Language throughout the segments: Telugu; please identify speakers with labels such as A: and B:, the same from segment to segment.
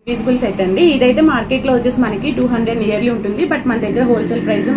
A: విజిబుల్ సెట్ అండి. ఇదైతే మార్కెట్ లో వచ్చేసి మనకి 200 నియర్లీ ఉంటుంది. బట్ మన దగ్గర హోల్సేల్ ప్రైస్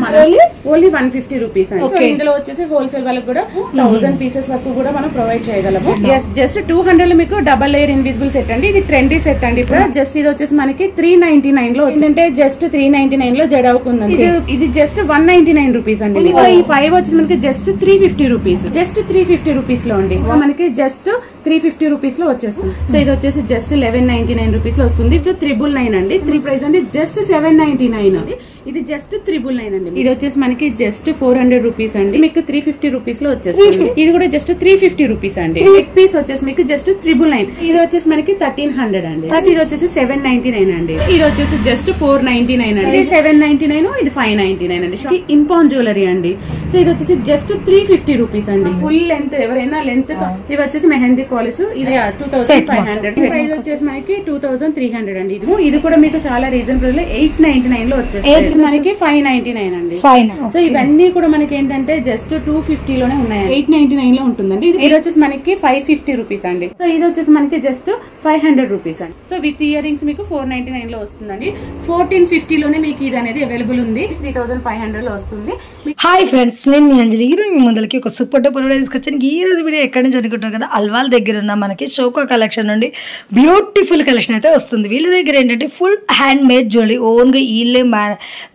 A: ఓన్లీ 150 రూపీస్ అండి. సో ఇందులో వచ్చేసి హోల్సేల్ వాళ్ళకి కూడా 1000 పీసెస్ వరకు కూడా మనం ప్రొవైడ్ చేయగలము. జస్ట్ 200 లో మీకు డబల్ లేయర్ ఇన్విజిబుల్ సెట్ అండి. ఇది ట్రెండీ సెట్ అండి. ఇప్పుడు జస్ట్ ఇది వచ్చేసి మనకి 399 లో ఏంటంటే జస్ట్ 399 లో జడ అవుతుందండి. ఇది జస్ట్ 199 రూపీస్ అండి. ఈ 5 వచ్చేసి మనకి జస్ట్ 350 రూపీస్, జస్ట్ 350 రూపీస్ లో అండి. మనకి జస్ట్ 350 రూపీస్ లో వచ్చేస్తుంది. సో ఇది వచ్చేసి జస్ట్ 1199 రూపీస్ లో వస్తుంది. 999 అండి. 3 ప్రైస్ అండి జస్ట్ 799 అండి. ఇది జస్ట్ 999 అండి. ఇది వచ్చేసి మనకి జస్ట్ 400 రూపీస్ అండి. మీకు 350 రూపీస్ లో వచ్చేస్తుంది. ఇది కూడా జస్ట్ 350 రూపీస్ అండి. నెక్ పీస్ వచ్చేసి మీకు జస్ట్ 999. ఇది వచ్చేసి మనకి 1300 అండి. ఇది వచ్చేసి 799 అండి. ఇది వచ్చేసి జస్ట్ 499 అండి. 799, ఇది 599 అండి. ఇంపాన్ జ్యువెలరీ అండి. సో ఇది వచ్చేసి జస్ట్ 350 రూపీస్ అండి. ఫుల్ లెంత్ ఎవరైనా లెంత్ ఇవి వచ్చేసి మెహందీ పాలిష్ ఇది 2500. ప్రైస్ వచ్చేసి మనకి 2300 అండి. ఇది కూడా మీకు చాలా రీజనబుల్ 899 లో వచ్చేసి మనకి 599 అండి. సో ఇవన్నీ కూడా మనకి ఏంటంటే జస్ట్ 250 లోనే ఉన్నాయి. 899 లో ఉంటుందండి. ఇది వచ్చేసి మనకి 550 రూపీస్ అండి. సో ఇది వచ్చేసి మనకి జస్ట్ 500 రూపీస్ అండి. సో విత్ ఇయర్ రింగ్స్ మీకు 499 లో వస్తుందండి. 1450 లోనే మీకు ఇది అనేది అవైలబుల్ ఉంది. 3500 లో వస్తుంది.
B: హాయ్ ఫ్రెండ్స్, నేను మీ అంజలి. ఈరోజు మీ ముందరికి ఒక సూపర్ డూపర్ వీడియో తీసుకొచ్చాను. ఈ రోజు వీడియో ఎక్కడి నుంచి అనుకుంటున్నారు కదా, అల్వాల్ దగ్గర ఉన్న మనకి చోకో కలెక్షన్ నుండి బ్యూటిఫుల్ కలెక్షన్ అయితే వస్తుంది. వీళ్ళ దగ్గర ఏంటంటే ఫుల్ హ్యాండ్ మేడ్ జ్యువెలరీ, ఓన్గా వీళ్ళే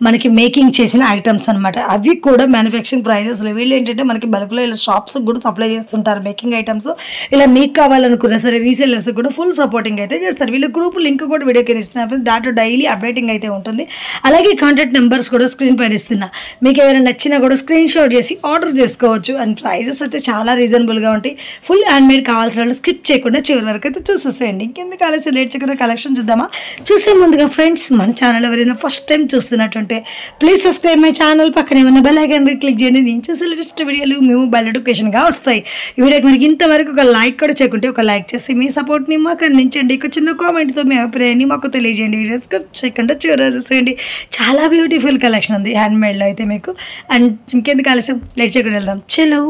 B: మనకి మేకింగ్ చేసిన ఐటమ్స్ అనమాట. అవి కూడా మ్యానుఫ్యాక్చరింగ్ ప్రైజెస్లో. వీళ్ళు ఏంటంటే మనకి బల్క్లో ఇలా షాప్స్ కూడా సప్లై చేస్తుంటారు మేకింగ్ ఐటమ్స్. ఇలా మీకు కావాలనుకున్నా సరే రీసేలర్స్ కూడా ఫుల్ సపోర్టింగ్ అయితే చేస్తారు. వీళ్ళ గ్రూప్ లింక్ కూడా వీడియో కింద ఇస్తున్నారు. దాంట్లో డైలీ అప్డేటింగ్ అయితే ఉంటుంది. అలాగే కాంటాక్ట్ నెంబర్స్ కూడా స్క్రీన్ పైన ఇస్తున్నా. మీకు ఎవరైనా నచ్చినా కూడా స్క్రీన్ షాట్ చేసి ఆర్డర్ చేసుకోవచ్చు. అండ్ ప్రైజెస్ అయితే చాలా రీజనబుల్గా ఉంటాయి. ఫుల్ హ్యాండ్ మేడ్ కావాల్సిన వాళ్ళు స్కిప్ చేయకుండా చివరి వరకు అయితే చూసేసేయండి. ఇంకెందుకు ఆలస్యం లేట్ చేయకుండా కలెక్షన్ చూద్దామా? చూసే ముందుగా ఫ్రెండ్స్, మన ఛానల్ ఎవరైనా ఫస్ట్ టైం చూస్తున్నట్టుంటే ప్లీజ్ సబ్స్క్రైబ్ మై ఛానల్. పక్కన ఏమైనా బెల్ ఐకాన్ క్లిక్ చేయండి. నేను చేసే లేటెస్ట్ వీడియోలు మేము బెల్ నోటిఫికేషన్గా వస్తాయి. ఈ వీడియోకి మనకి ఇంతవరకు ఒక లైక్ కూడా చేయకుంటే ఒక లైక్ చేసి మీ సపోర్ట్ని మాకు అందించండి. ఒక చిన్న కామెంట్తో మీ అభిప్రాయాన్ని మాకు తెలియజేయండి. వీడియో స్కిప్ చేయకుండా చూసేయండి. చాలా బ్యూటిఫుల్ కలెక్షన్ ఉంది హ్యాండ్ మేడ్లో అయితే మీకు. అండ్ ఇంకెందుకు ఆలస్యం లేట్ చేయకుండా వెళ్దాం. చలో.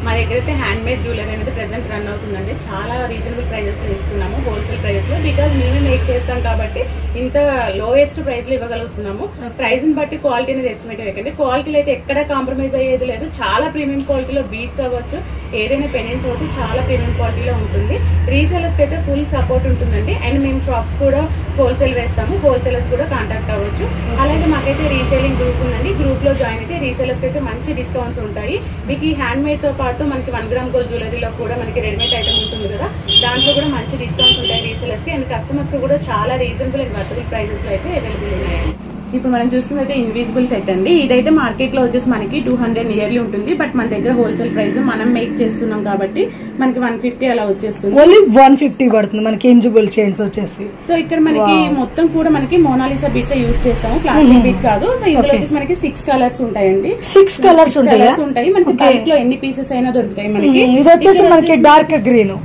A: మా దగ్గర అయితే హ్యాండ్ మేడ్ జ్యువెలరీ అనేది ప్రెసెంట్ రన్ అవుతుందండి. చాలా రీజనబుల్ ప్రైజెస్ లో ఇస్తున్నాము, హోల్సేల్ ప్రైస్ లో. బికాజ్ మేమే మేక్ చేస్తాం కాబట్టి ఇంత లోయెస్ట్ ప్రైస్ లో ఇవ్వగలుగుతున్నాము. ప్రైస్ ని బట్టి క్వాలిటీ అనేది ఎస్టిమేట్ వేయకండి. క్వాలిటీలో అయితే ఎక్కడ కాంప్రమైజ్ అయ్యేది లేదు. చాలా ప్రీమియం క్వాలిటీలో బీట్స్ అవ్వచ్చు, ఏదైనా పెనిన్స్ అవ్వచ్చు, చాలా ప్రీమియం క్వాలిటీలో ఉంటుంది. రీసేలర్స్ కి అయితే ఫుల్ సపోర్ట్ ఉంటుందండి. అండ్ మేము షాప్స్ కూడా హోల్సేల్ వేస్తాము. హోల్సేలర్స్ కూడా కాంటాక్ట్ అవ్వచ్చు. అలాగే మాకైతే రీసేలింగ్ గ్రూప్ ఉందండి. గ్రూప్ లో జాయిన్ అయితే రీసేలర్స్ కి అయితే మంచి డిస్కౌంట్స్ ఉంటాయి. మీకు ఈ హ్యాండ్ మేడ్ తో పాటు మనకి 1 గ్రామ్ గోల్డ్ జ్యువెలరీలో కూడా మనకి రెడీమేడ్ ఐటమ్ ఉంటుంది కదా, దాంట్లో కూడా మంచి డిస్కౌంట్స్ ఉంటాయి రీసేలర్స్ కి. అండ్ కస్టమర్స్ కి కూడా చాలా రీజనబుల్ అండ్ వర్తబుల్ ప్రైజెస్ లో అయితే అవైలబుల్ ఉన్నాయి. ఇప్పుడు మనం చూస్తున్నది ఇన్విజిబుల్ సెట్ అండి. ఇదైతే మార్కెట్ లో వచ్చేసి మనకి 200 నియర్లీ ఉంటుంది. బట్ మన దగ్గర హోల్సేల్ ప్రైస్ మనం మేక్ చేస్తున్నాం కాబట్టి మనకి 150 అలా వచ్చేస్తుంది.
B: ఓన్లీ 150 పడుతుంది మనకి ఇన్విజిబుల్ చైన్స్ వచ్చేసి.
A: సో ఇక్కడ మనకి మొత్తం కూడా మనకి మోనాలిసా బీట్స్ యూజ్ చేస్తాము, ప్లాస్టిక్ బీట్ కాదు. సో ఇందులో వచ్చేసి మనకి 6 కలర్స్ ఉంటాయండి.
B: 6 కలర్స్ ఉంటాయి.
A: మనకి బల్క్ లో ఎన్ని పీసెస్ అయినా దొరుకుతాయి మనకి.
B: ఇది వచ్చేసి మనకి dark green,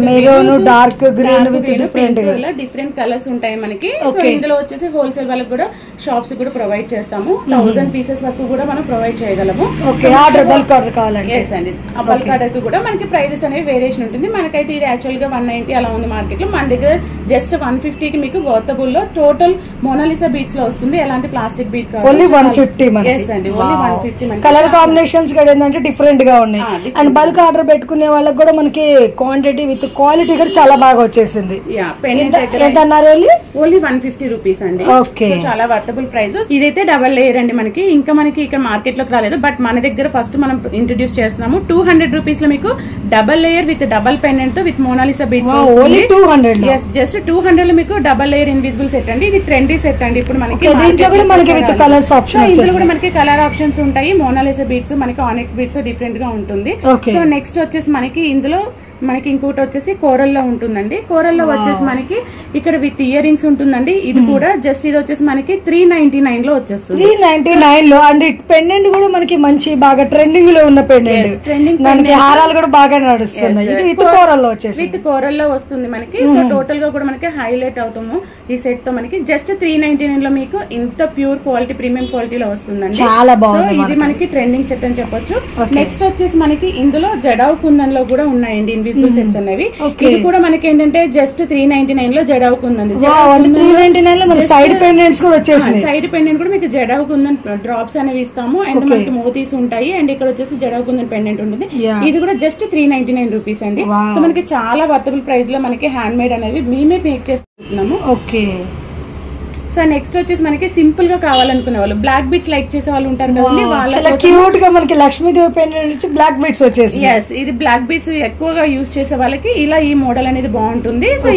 B: maroon, dark green with
A: different colours ఉంటాయి మనకి. సో ఇందులో వచ్చేసి హోల్సేల్ వాళ్ళకి కూడా షాప్స్ కూడా ప్రొవైడ్ చేస్తాము. 1000 పీసెస్ వరకు కూడా మనం ప్రొవైడ్ చేయగలము.
B: బల్క్ ఆర్డర్ కావాలంటే
A: ఆ బల్క్ ఆర్డర్ కి కూడా మనకి ప్రైజెస్ అనేవి వేరియేషన్ ఉంటుంది. మనకైతే ఇది యాక్చువల్ గా 190 అలా ఉంది మార్కెట్ లో. మన దగ్గర జస్ట్ 150 కి మీకు వర్తబుల్ లో టోటల్ మోనాలిసా బీట్స్ లో వస్తుంది. ఎలాంటి ప్లాస్టిక్ బీట్ కాదు.
B: ఓన్లీ 150
A: అండి. ఓన్లీ 150.
B: కలర్ కాంబినేషన్స్ కూడా ఏంటంటే డిఫరెంట్ గా ఉన్నాయి. అండ్ బల్క్ ఆర్డర్ పెట్టుకునే వాళ్ళకి కూడా మనకి క్వాంటిటీ విత్ క్వాలిటీ కూడా చాలా బాగా వచ్చేసింది. ఎంత అన్నారు?
A: ఓన్లీ 150 రూపీస్ అండి.
B: ఓకే,
A: చాలా వర్తబుల్ ప్రైజెస్. ఇదైతే డబల్ లేయర్ అండి. మనకి ఇంకా మనకి ఇక్కడ మార్కెట్ లోకి రాలేదు, బట్ మన దగ్గర ఫస్ట్ మనం ఇంట్రడ్యూస్ చేస్తున్నాము. 200 రూపీస్ లో మీకు double layer with double pendant తో విత్ మోనాలిసా బీట్స్. జస్ట్ 200 లో మీకు డబల్ లేయర్ ఇన్విజిబుల్ సెట్ అండి. ఇది ట్రెండీ సెట్ అండి. ఇప్పుడు మనకి ఇందులో కూడా మనకి కలర్ ఆప్షన్స్ ఉంటాయి. మోనాలిసా బీట్స్, మనకి ఆనిక్స్ బీట్స్ డిఫరెంట్ గా ఉంటుంది. సో నెక్స్ట్ వచ్చేసి మనకి ఇందులో మనకి ఇంకోటి వచ్చేసి కోరల్లో ఉంటుందండి. కోరల్లో వచ్చేసి మనకి ఇక్కడ విత్ ఇయర్ రింగ్స్ ఉంటుందండి. ఇది కూడా జస్ట్ ఇది వచ్చేసి మనకి 399 లో వచ్చేస్తుంది.
B: 399 లో. అండ్ పెండెంట్ కూడా మనకి మంచి బాగా ట్రెండింగ్ లో ఉన్న పెండెంట్. దానికి హారాలు కూడా బాగా నడుస్తున్నాయి. ఇది విత్ కోరల్లో వచ్చేసి
A: విత్ కోరల్లో వస్తుంది మనకి. సో టోటల్ గా కూడా మనకి హైలైట్ అవుతాము ఈ సెట్ తో. మనకి జస్ట్ 399 లో మీకు ఇంత ప్యూర్ క్వాలిటీ ప్రీమియం క్వాలిటీలో వస్తుందండి.
B: చాలా బాగుంది.
A: ఇది మనకి ట్రెండింగ్ సెట్ అని చెప్పొచ్చు. నెక్స్ట్ వచ్చేసి మనకి ఇందులో జడావ్ కుందన్ లో కూడా ఉన్నాయండి ఇన్విజిబుల్ సెట్స్ అనేవి. ఇది కూడా మనకి ఏంటంటే జస్ట్ 399 లో జడావు కుందన్,
B: సైడ్ పెండెంట్స్ కూడా వచ్చేసి
A: సైడ్ పెండెంట్ కూడా మీకు జడావు కుందన్ డ్రాప్స్ అనేవి ఇస్తాము. అండ్ మనకి మోతీస్ ఉంటాయి. అండ్ ఇక్కడ వచ్చేసి జడావు కుందన్ పెండెంట్ ఉంటుంది. ఇది కూడా జస్ట్ 399 రూపీస్ అండి. సో మనకి చాలా వర్తబుల్ ప్రైస్ లో మనకి హ్యాండ్ మేడ్ అనేవి మేమే మేక్ చేస్తున్నాము.
B: ఓకే.
A: సో నెక్స్ట్ వచ్చేసి మనకి సింపుల్ గా కావాలనుకునే వాళ్ళు, బ్లాక్ బీట్స్ లైక్ చేసే వాళ్ళు ఉంటారు కదండి,
B: చాలా క్యూట్ గా మనకి లక్ష్మీదేవి పెండెంట్ నుంచి బ్లాక్ బీట్స్ వచ్చేసి.
A: ఇది బ్లాక్ బీట్స్ ఎక్కువగా యూజ్ చేసే వాళ్ళకి ఇలా ఈ మోడల్ అనేది బాగుంటుంది. సో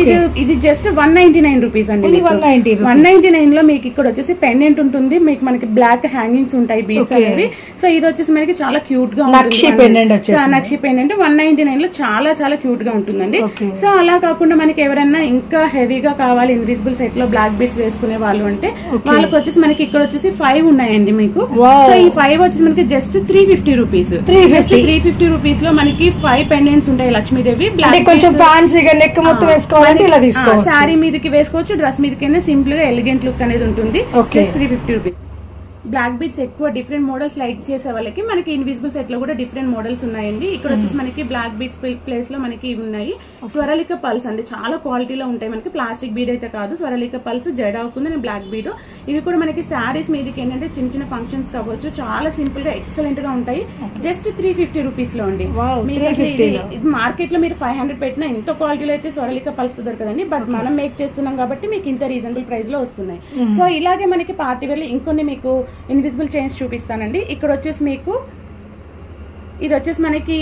A: ఇది జస్ట్ 199 రూపీస్ అండి. 199 లో మీకు ఇక్కడ వచ్చేసి పెండెంట్ ఉంటుంది, మీకు మనకి బ్లాక్ హ్యాంగింగ్స్ ఉంటాయి బీట్స్ అనేవి. సో ఇది వచ్చేసి మనకి చాలా క్యూట్ గా
B: నక్షి పెండెంట్
A: 199 లో చాలా చాలా క్యూట్ గా ఉంటుందండి. సో అలా కాకుండా మనకి ఎవరైనా ఇంకా హెవీగా కావాలి ఇన్విజిబుల్ సెట్ లో బ్లాక్ బీట్స్ వేసుకునే వాళ్ళు అంటే వాళ్ళకి వచ్చేసి మనకి ఇక్కడ వచ్చేసి 5 ఉన్నాయండి మీకు. సో ఈ 5 వచ్చేసి మనకి జస్ట్ 350 రూపీస్. 350 రూపీస్ లో మనకి 5 పెండెంట్స్ ఉంటాయి లక్ష్మీదేవి.
B: కొంచెం ఫ్యాన్సీగా నెక్ మొత్తం వేసుకోవాలంటే ఇలా తీసుకోవచ్చు.
A: సారీ మీదకి వేసుకోవచ్చు, డ్రెస్ మీదకి సింపుల్ గా ఎలిగెంట్ లుక్ అనేది ఉంటుంది. 350 రూపీస్. బ్లాక్ బీట్స్ ఎక్కువ డిఫరెంట్ మోడల్స్ లైక్ చేసే వాళ్ళకి మనకి ఇన్విజిబుల్ సెట్ లో కూడా డిఫరెంట్ మోడల్స్ ఉన్నాయండి. ఇక్కడ వచ్చేసి మనకి బ్లాక్ బీట్స్ ప్లేస్ లో మనకి ఇవి ఉన్నాయి. స్వరలిక పల్స్ అండి, చాలా క్వాలిటీలో ఉంటాయి మనకి. ప్లాస్టిక్ బీడ్ అయితే కాదు, స్వరలిక పల్స్ జడ అవుతుంది బ్లాక్ బీడ్. ఇవి కూడా మనకి శారీస్ మీదకి ఏంటంటే చిన్న చిన్న ఫంక్షన్స్ కావచ్చు, చాలా సింపుల్ గా ఎక్సలెంట్ గా ఉంటాయి. జస్ట్ 350 రూపీస్ లో అండి. ఇది మార్కెట్ లో మీరు 500 పెట్టినా ఇంత క్వాలిటీలో అయితే స్వరలిక పల్స్ దొరకదండి. బట్ మనం మేక్ చేస్తున్నాం కాబట్టి మీకు ఇంత రీజనబుల్ ప్రైస్ లో వస్తున్నాయి. సో ఇలాగే మనకి పార్టీ వేర్ లో ఇంకొన్ని మీకు ఇన్విజిబుల్ చైన్స్ చూపిస్తానండి. ఇక్కడ వచ్చేసి మీకు ఇది వచ్చేసి మనకి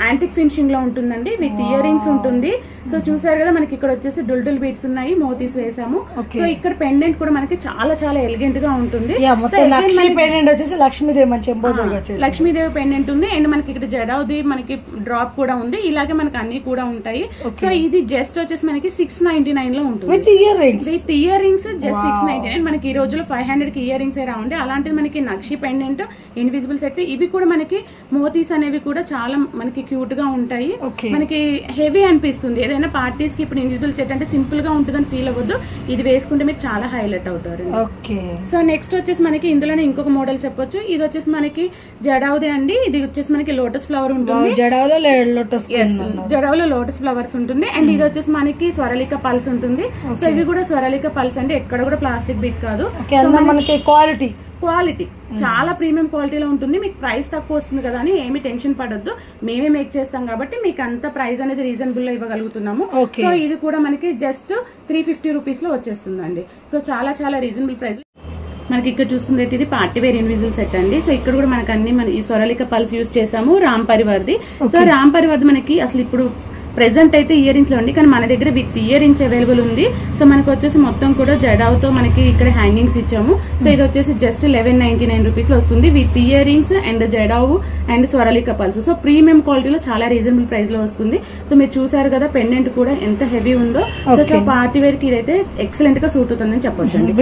A: యాంటిక్ ఫినిషింగ్ లో ఉంటుందండి, విత్ ఇయర్ రింగ్స్ ఉంటుంది. సో చూసారు కదా మనకి ఇక్కడ వచ్చేసి డుల్డుల్ బీడ్స్ ఉన్నాయి, మోతీస్ వేసాము. సో ఇక్కడ పెండెంట్ కూడా మనకి చాలా చాలా ఎలిగెంట్ గా ఉంటుంది. లక్ష్మీదేవి పెండెంట్ ఉంది. అండ్ మనకి ఇక్కడ జడావుది మనకి డ్రాప్ కూడా ఉంది. ఇలాగే మనకి అన్ని కూడా ఉంటాయి. సో ఇది జస్ట్ వచ్చేసి మనకి 699 లో ఉంటుంది విత్ ఇయర్ రింగ్స్. జస్ట్ 699. మనకి ఈ రోజులో 500 కి ఇయర్ రింగ్స్ రావండి. అలాంటిది మనకి నక్షి పెండెంట్, ఇన్విజిబుల్ సెట్, ఇవి కూడా మనకి మోతీస్ అనేవి కూడా చాలా మనకి క్యూట్ గా ఉంటాయి. మనకి హెవీ అనిపిస్తుంది ఏదైనా పార్టీస్ కి. ఇప్పుడు ఇన్విజిబుల్ సెట్ అంటే సింపుల్ గా ఉంటుందని ఫీల్ అవ్వద్దు, ఇది వేసుకుంటే మీరు చాలా హైలైట్ అవుతారు. సో నెక్స్ట్ వచ్చేసి మనకి ఇందులోనే ఇంకొక మోడల్ చెప్పొచ్చు. ఇది వచ్చేసి మనకి జడావుదే అండి. ఇది వచ్చేసి మనకి లోటస్ ఫ్లవర్ ఉంటుంది, జడావులో లోటస్ ఫ్లవర్స్ ఉంటుంది. అండ్ ఇది వచ్చేసి మనకి స్వరలిక పల్స్ ఉంటుంది. సో ఇవి కూడా స్వరలిక పల్స్ అంటే ఎక్కడ కూడా ప్లాస్టిక్ బిట్ కాదు.
B: మనకి
A: క్వాలిటీ చాలా ప్రీమియం క్వాలిటీలో ఉంటుంది. మీకు ప్రైస్ తక్కువ వస్తుంది కదా అని ఏమి టెన్షన్ పడొద్దు, మేమే మేక్ చేస్తాం కాబట్టి మీకు అంత ప్రైస్ అనేది రీజనబుల్ లో ఇవ్వగలుగుతున్నాము. సో ఇది కూడా మనకి జస్ట్ 350 రూపీస్ లో వచ్చేస్తుందండి. సో చాలా చాలా రీజనబుల్ ప్రైస్. మనకి ఇక్కడ చూస్తుంది అయితే ఇది పార్టీ వేర్ ఇన్విజిబుల్ సెట్ అండి. సో ఇక్కడ కూడా మనకి అన్ని మన ఈ స్వరలిక పల్స్ యూజ్ చేసాము, రామ్ పరివార్ది. సో రామ్ పరివార్ది మనకి అసలు ఇప్పుడు ప్రెసెంట్ అయితే ఇయర్ రింగ్స్ లో ఉంది, కానీ మన దగ్గర విత్ ఇయర్ రింగ్స్ అవైలబుల్ ఉంది. సో మనకు వచ్చేసి మొత్తం కూడా జడావుతో మనకి ఇక్కడ హ్యాంగింగ్స్ ఇచ్చాము. సో ఇది వచ్చేసి జస్ట్ 1199 రూపీస్ లో వస్తుంది with year rings and jadau and స్వరలిక పల్స్. సో ప్రీమియం క్వాలిటీలో చాలా రీజనబుల్ ప్రైస్ లో వస్తుంది. సో మీరు చూసారు కదా పెండెంట్ కూడా ఎంత హెవీ ఉందో. సో పార్టీ వేర్ కి ఇదైతే ఎక్సలెంట్ గా సూట్ అవుతుందని చెప్పొచ్చు అండి.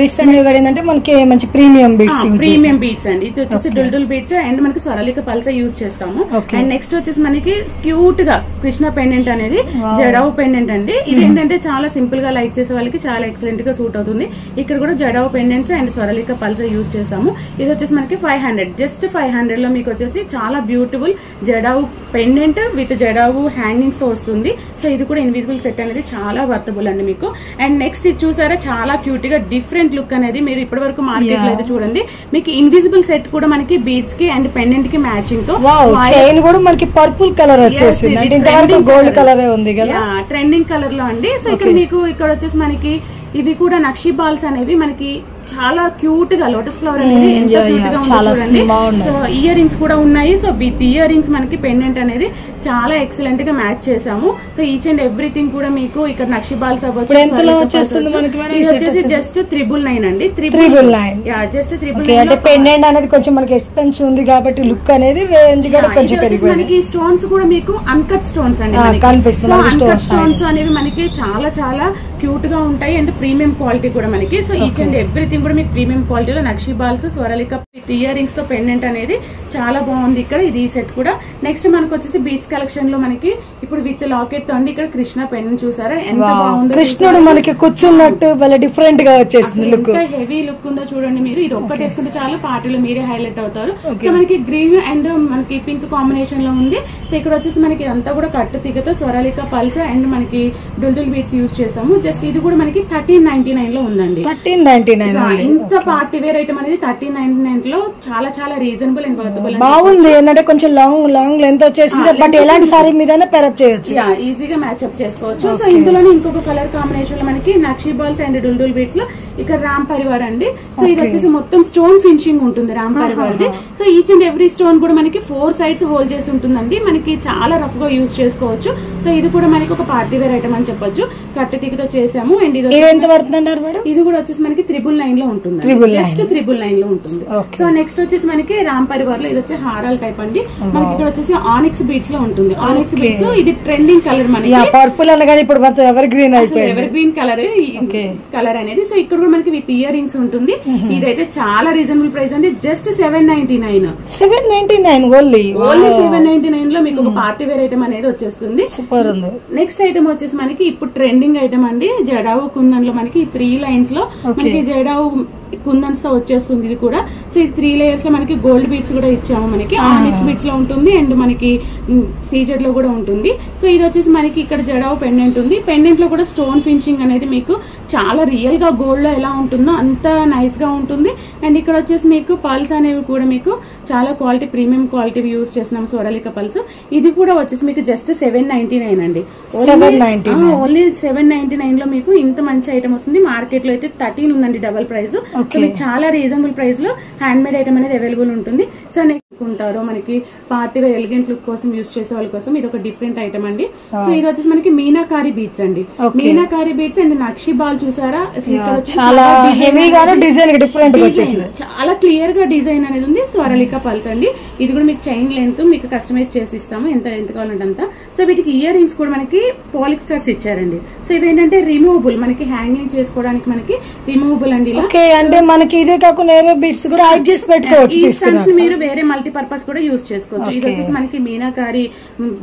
A: ప్రీమియం బీట్స్ అండి. ఇది వచ్చేసి డుల్డుల్ బీట్స్ అండ్ మనకి స్వరలిక పల్స్ యూజ్ చేస్తాము. అండ్ నెక్స్ట్ వచ్చేసి మనకి క్యూట్ గా కృష్ణ పెండెంట్ అనేది జడావు పెండెంట్ అండి. ఇది ఏంటంటే చాలా సింపుల్ గా లైక్ చేసే వాళ్ళకి చాలా ఎక్సలెంట్ గా సూట్ అవుతుంది. ఇక్కడ కూడా జడావు పెండెంట్స్ అండ్ స్వరలిక పల్స్ యూజ్ చేసాము. ఇది వచ్చేసి మనకి 500, జస్ట్ 500 లో మీకు వచ్చేసి చాలా beautiful jadau pendant with jadau hangings వస్తుంది. సో ఇది కూడా ఇన్విజిబుల్ సెట్ అనేది చాలా వర్తబుల్ అండి మీకు. అండ్ నెక్స్ట్ ఇది చూసారా చాలా క్యూట్ గా డిఫరెంట్ లుక్ అనేది మీరు ఇప్పటి వరకు మార్కెట్ లో అయితే చూడండి. మీకు ఇన్విజిబుల్ సెట్ కూడా మనకి బీడ్స్ కి అండ్ పెండెంట్ కి మ్యాచింగ్ తో
B: చైన్ కూడా మనకి పర్పుల్ కలర్ వచ్చేసింది, అంటే ఇంతవరకు గోల్డ్ కలర్ ఉంది కదా,
A: ట్రెండింగ్ కలర్ లో అండి. సో ఇక్కడ మీకు ఇక్కడ వచ్చేసి మనకి ఇవి కూడా నక్షి బాల్స్ అనేవి మనకి చాలా క్యూట్ గా లోటస్ ఫ్లవర్ అనేది ఎంత క్యూట్ గా చూడండి. సో ఇయర్ రింగ్స్ కూడా ఉన్నాయి. సో విత్ ఇయర్ రింగ్స్ మనకి పెండెంట్ అనేది చాలా ఎక్సలెంట్ గా మ్యాచ్ చేసాము. సో ఈచ్ అండ్ ఎవ్రీథింగ్ కూడా మీకు ఇక్కడ నక్షి బాల్స్ అవ్వచ్చు. ఇది వచ్చేసి జస్ట్ 999 అండి. 999 జస్ట్ 999.
B: పెండెంట్ అనేది కొంచెం మనకి ఎక్స్పెన్సివ్ ఉంది కాబట్టి లుక్ అనేది రేంజ్ కూడా కొంచెం పెరిగిపోయింది.
A: మనకి స్టోన్స్ కూడా మీకు అన్కట్ స్టోన్స్ అండి కనిపిస్తుంది. అన్కట్ స్టోన్స్ అనేవి మనకి చాలా చాలా క్యూట్ గా ఉంటాయి అండ్ ప్రీమియం క్వాలిటీ కూడా మనకి. So each and everything everything కూడా మీకు ప్రీమియం క్వాలిటీలో నక్షి బాల్స్ స్వరలిక విత్ ఇయర్ రింగ్స్ తో పెండెంట్ అనేది చాలా బాగుంది ఇక్కడ. ఇది ఈ సెట్ కూడా. నెక్స్ట్ మనకు వచ్చేసి బీట్స్ కలెక్షన్ లో మనకి ఇప్పుడు విత్ లాకెట్ తో అండి. ఇక్కడ కృష్ణ పెండెంట్ చూసారా ఎంత బాగుందో,
B: కృష్ణుడు మనకి కూర్చున్నట్టు చాలా డిఫరెంట్ గా వచ్చేసింది.
A: ఎంత హెవీ లుక్ ఉందో చూడండి మీరు. ఇది ఒక్కటి వేసుకుంటే చాలా పార్టీలో మీరే హైలైట్ అవుతారు. సో మనకి గ్రీన్ అండ్ మనకి పింక్ కాంబినేషన్ లో ఉంది. సో ఇక్కడ వచ్చేసి మనకి ఇదంతా కూడా కట్టు తీగతో స్వరలిక పల్స్ అండ్ మనకి డుల్డుల్ బీట్స్ యూజ్ చేసాము. జస్ట్ ఇది కూడా మనకి 1399 లో ఉందండి.
B: 1399
A: ఇంత పార్టీ వేర్ ఐటమ్ అనేది 1399 లో చాలా చాలా రీజనబుల్ అండ్ వర్తబుల్.
B: బాగుంది. ఏంటంటే కొంచెం లాంగ్ లెంత్ వచ్చేసింది, బట్ ఎలాంటి సారీ మీద పేరప్ చేయొచ్చు,
A: ఈజీగా మ్యాచ్అప్ చేసుకోవచ్చు. సో ఇందులోనే ఇంకొక కలర్ కాంబినేషన్ లో మనకి నక్షి బాల్స్ అండ్ డుల్డుల్ బీట్స్ లో ఇక్కడ రామ్ పరివార్ అండి. సో ఇది వచ్చేసి మొత్తం స్టోన్ ఫినిషింగ్ ఉంటుంది Ram Parivar the. So each and every stone కూడా మనకి 4 సైడ్స్ హోల్డ్ చేసి ఉంటుందండి. మనకి చాలా రఫ్ గా యూజ్ చేసుకోవచ్చు. సో ఇది కూడా మనకి ఒక పార్టీ వేర్ ఐటమ్ అని చెప్పొచ్చు. కట్టు తీగతో చేసాము. అండ్ ఇది
B: ఎంత పడుతుందంటారు మేడం?
A: ఇది కూడా వచ్చేసి మనకి 999 లో ఉంటుంది. జస్ట్ 999 లో ఉంటుంది. సో నెక్స్ట్ వచ్చేసి మనకి రామ్ పరివార్ లో ఇది వచ్చి హారాల్ టైప్ అండి. మనకి ఇక్కడ వచ్చేసి ఆనిక్స్ బీట్స్ లో ఉంటుంది. ఆనిక్స్ బీట్స్ ఇది ట్రెండింగ్ కలర్ మనకి.
B: పర్పుల్ అనగానే ఇప్పుడు మొత్తం ఎవర్ గ్రీన్ అయిపోయింది.
A: ఎవర్ గ్రీన్ కలర్ అనేది. సో ఇక్కడ కూడా మనకి విత్ ఇయర్ రింగ్స్ ఉంటుంది. ఇదైతే చాలా రీజనబుల్ ప్రైస్ అండి. జస్ట్ 799 ఓన్లీ 799 లో మీకు ఒక పార్టీ వేర్ ఐటమ్ అనేది వచ్చేస్తుంది.
B: సూపర్ ఉంది.
A: నెక్స్ట్ ఐటమ్ వచ్చేసి మనకి ఇప్పుడు ట్రెండింగ్ ఐటమ్ అండి. జడావు కుందన్ లో మనకి 3 లైన్స్ లో మనకి జడావు కుందన్స్ తో వచ్చేస్తుంది ఇది కూడా. సో ఈ 3 లేయర్స్ లో మనకి గోల్డ్ బీట్స్ కూడా ఇచ్చాము. మనకి ఆనిక్స్ బీట్స్ లో ఉంటుంది అండ్ మనకి సీజెడ్ లో కూడా ఉంటుంది. సో ఇది వచ్చేసి మనకి ఇక్కడ జడావు పెండెంట్ ఉంది. పెండెంట్ లో కూడా స్టోన్ ఫినిషింగ్ అనేది మీకు చాలా రియల్ గా గోల్డ్ లో ఎలా ఉంటుందో అంత నైస్ గా ఉంటుంది. అండ్ ఇక్కడ వచ్చేసి మీకు పల్స్ అనేవి కూడా మీకు చాలా క్వాలిటీ ప్రీమియం క్వాలిటీ యూజ్ చేస్తున్నాం స్వరలిక పల్స్. ఇది కూడా వచ్చేసి మీకు జస్ట్ 799 అండి. ఓన్లీ 799 లో మీకు ఇంత మంచి ఐటమ్ వస్తుంది. మార్కెట్ లో అయితే 13 ఉందండి డబల్ ప్రైస్. సో మీకు చాలా రీజనబుల్ ప్రైస్ లో హ్యాండ్ మేడ్ ఐటమ్ అనేది అవైలబుల్ ఉంటుంది. సో నెక్స్ట్ ఉంటారు మనకి పార్టీ వేర్ ఎలిగెంట్ లుక్ కోసం యూజ్ చేసే వాళ్ళ కోసం ఇది ఒక డిఫరెంట్ ఐటమ్ అండి. సో ఇది వచ్చేసి మనకి మీనాకారి బీట్స్ అండి. Meenakari beads and nakshi ball చూసారా, చాలా క్లియర్ గా డిజైన్ అనేది ఉంది. స్వరలిక పల్స్ అండి. ఇది కూడా మీకు చైన్ లెంత్ మీకు కస్టమైజ్ చేసి ఇస్తాము ఎంత కావాలంటే అంత. సో వీటికి ఇయర్ రింగ్స్ కూడా మనకి పాలిక్ స్టార్స్ ఇచ్చారండి. సో ఇవేంటంటే రిమూవబుల్, మనకి హ్యాంగింగ్ చేసుకోవడానికి మనకి రిమూవబుల్ అండి. ఇలా
B: అంటే మనకి ఇదే కాకుండా బీట్స్ కూడా యాడ్ చేసి పెట్టుకోవచ్చు.
A: ఈ స్టన్స్ మీరు వేరే మల్టీపర్పస్ కూడా యూజ్ చేసుకోవచ్చు. ఇది వచ్చేసి మనకి మీనాకారి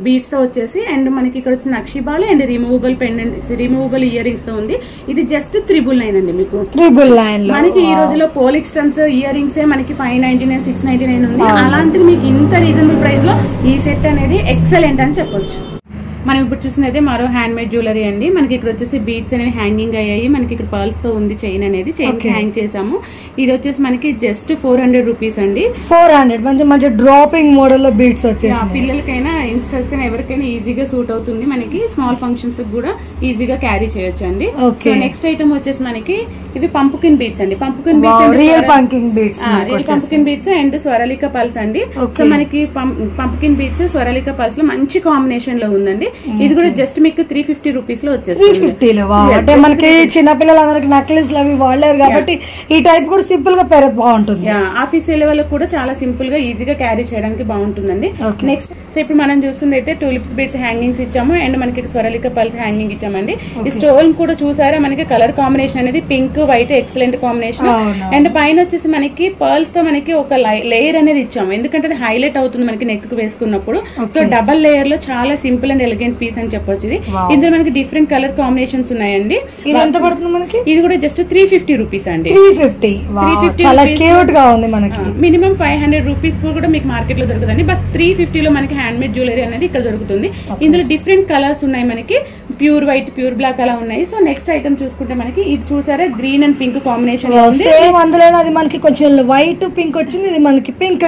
A: బీడ్స్ తో వచ్చేసి అండ్ మనకి ఇక్కడ వచ్చి nakshi ball and removable pendant removable ear rings తో ఉంది. ఇది జస్ట్ 999 అండి. మీకు 999 మనకి ఈ రోజులో పోలిక్ స్టన్స్ ఇయర్ రింగ్స్ మనకి 599 699 ఉంది. అలాంటిది మీకు ఇంత రీజనబుల్ ప్రైస్ లో ఈ సెట్ అనేది ఎక్సలెంట్ అని చెప్పొచ్చు. మనం ఇప్పుడు చూసినైతే మరో హ్యాండ్ మేడ్ జ్యువెలరీ అండి. మనకి ఇక్కడ వచ్చేసి బీడ్స్ అనేవి హ్యాంగింగ్ అయ్యాయి. మనకి ఇక్కడ పర్ల్స్ తో ఉంది చైన్ అనేది. చైన్ హ్యాంగ్ చేసాము. ఇది వచ్చేసి మనకి జస్ట్ 400 రూపీస్ అండి. 400 మంచి డ్రాపింగ్ మోడల్ లో బీడ్స్ వచ్చేసి పిల్లలకైనా ఇన్స్టెంట్ ఎవరికైనా ఈజీగా సూట్ అవుతుంది. మనకి స్మాల్ ఫంక్షన్స్ కూడా ఈజీగా క్యారీ చేయొచ్చు అండి. సో నెక్స్ట్ ఐటమ్ వచ్చేసి మనకి ఇవి పంపుకిన్ బీడ్స్ అండి. Pumpkin beads real pumpkin beads and స్వరలిక పల్స్ అండి. సో మనకి పంపుకిన్ బీడ్స్ స్వరలిక పల్స్ లో మంచి కాంబినేషన్ లో ఉందండి. ఇది కూడా జస్ట్ మీకు 350 రూపీస్ లో వచ్చేస్తుంది. అంటే మనకి చిన్న పిల్లలందరికి నెక్లెస్ అవి వాడలేరు కాబట్టి ఈ టైప్ కూడా సింపుల్ గా పెరగ బాగుంటుంది. ఆఫీస్ వెళ్ళే వాళ్ళకి కూడా చాలా సింపుల్ గా ఈజీగా క్యారీ చేయడానికి బాగుంటుందండి. నెక్స్ట్ సో ఇప్పుడు మనం చూస్తుంది అయితే టూలిప్స్ బీడ్స్ హ్యాంగింగ్స్ ఇచ్చాము అండ్ మనకి స్వరలిక పల్స్ హ్యాంగింగ్ ఇచ్చామండి. ఈ స్టోన్ కూడా చూసారా, మనకి కలర్ కాంబినేషన్ అనేది pink white excellent combination. And పైన వచ్చేసి మనకి పర్ల్స్ తో మనకి ఒక లేయర్ అనేది ఇచ్చాము. ఎందుకంటే అది హైలైట్ అవుతుంది మనకి నెక్ కు వేసుకున్నప్పుడు. సో డబల్ లేయర్ లో చాలా సింపుల్ అండ్ ఎలిగెంట్ పీస్ అని చెప్పొచ్చు. ఇది ఇందులో మనకి డిఫరెంట్ కలర్ కాంబినేషన్స్ ఉన్నాయండి. ఇది ఎంత పడుతుంది మనకి? ఇది కూడా జస్ట్ 350 రూపీస్ అండి. 350 చాలా క్యూట్ గా ఉంది. మనకి మినిమం 500 రూపీస్ కూడా మీకు మార్కెట్ లో దొరుకుతుంది. బస్ 350 లో మనకి హ్యాండ్ మేడ్ జ్యువెలరీ అనేది ఇక్కడ దొరుకుతుంది. ఇందులో డిఫరెంట్ కలర్స్ ఉన్నాయి. మనకి ప్యూర్ వైట్ ప్యూర్ బ్లాక్ అలా ఉన్నాయి. సో నెక్స్ట్ ఐటమ్ చూసుకుంటే మనకి ఇది చూసారా green and pink combination same. అందులో అది మనకి కొంచెం వైట్ పింక్ వచ్చింది. ఇది మనకి పింక్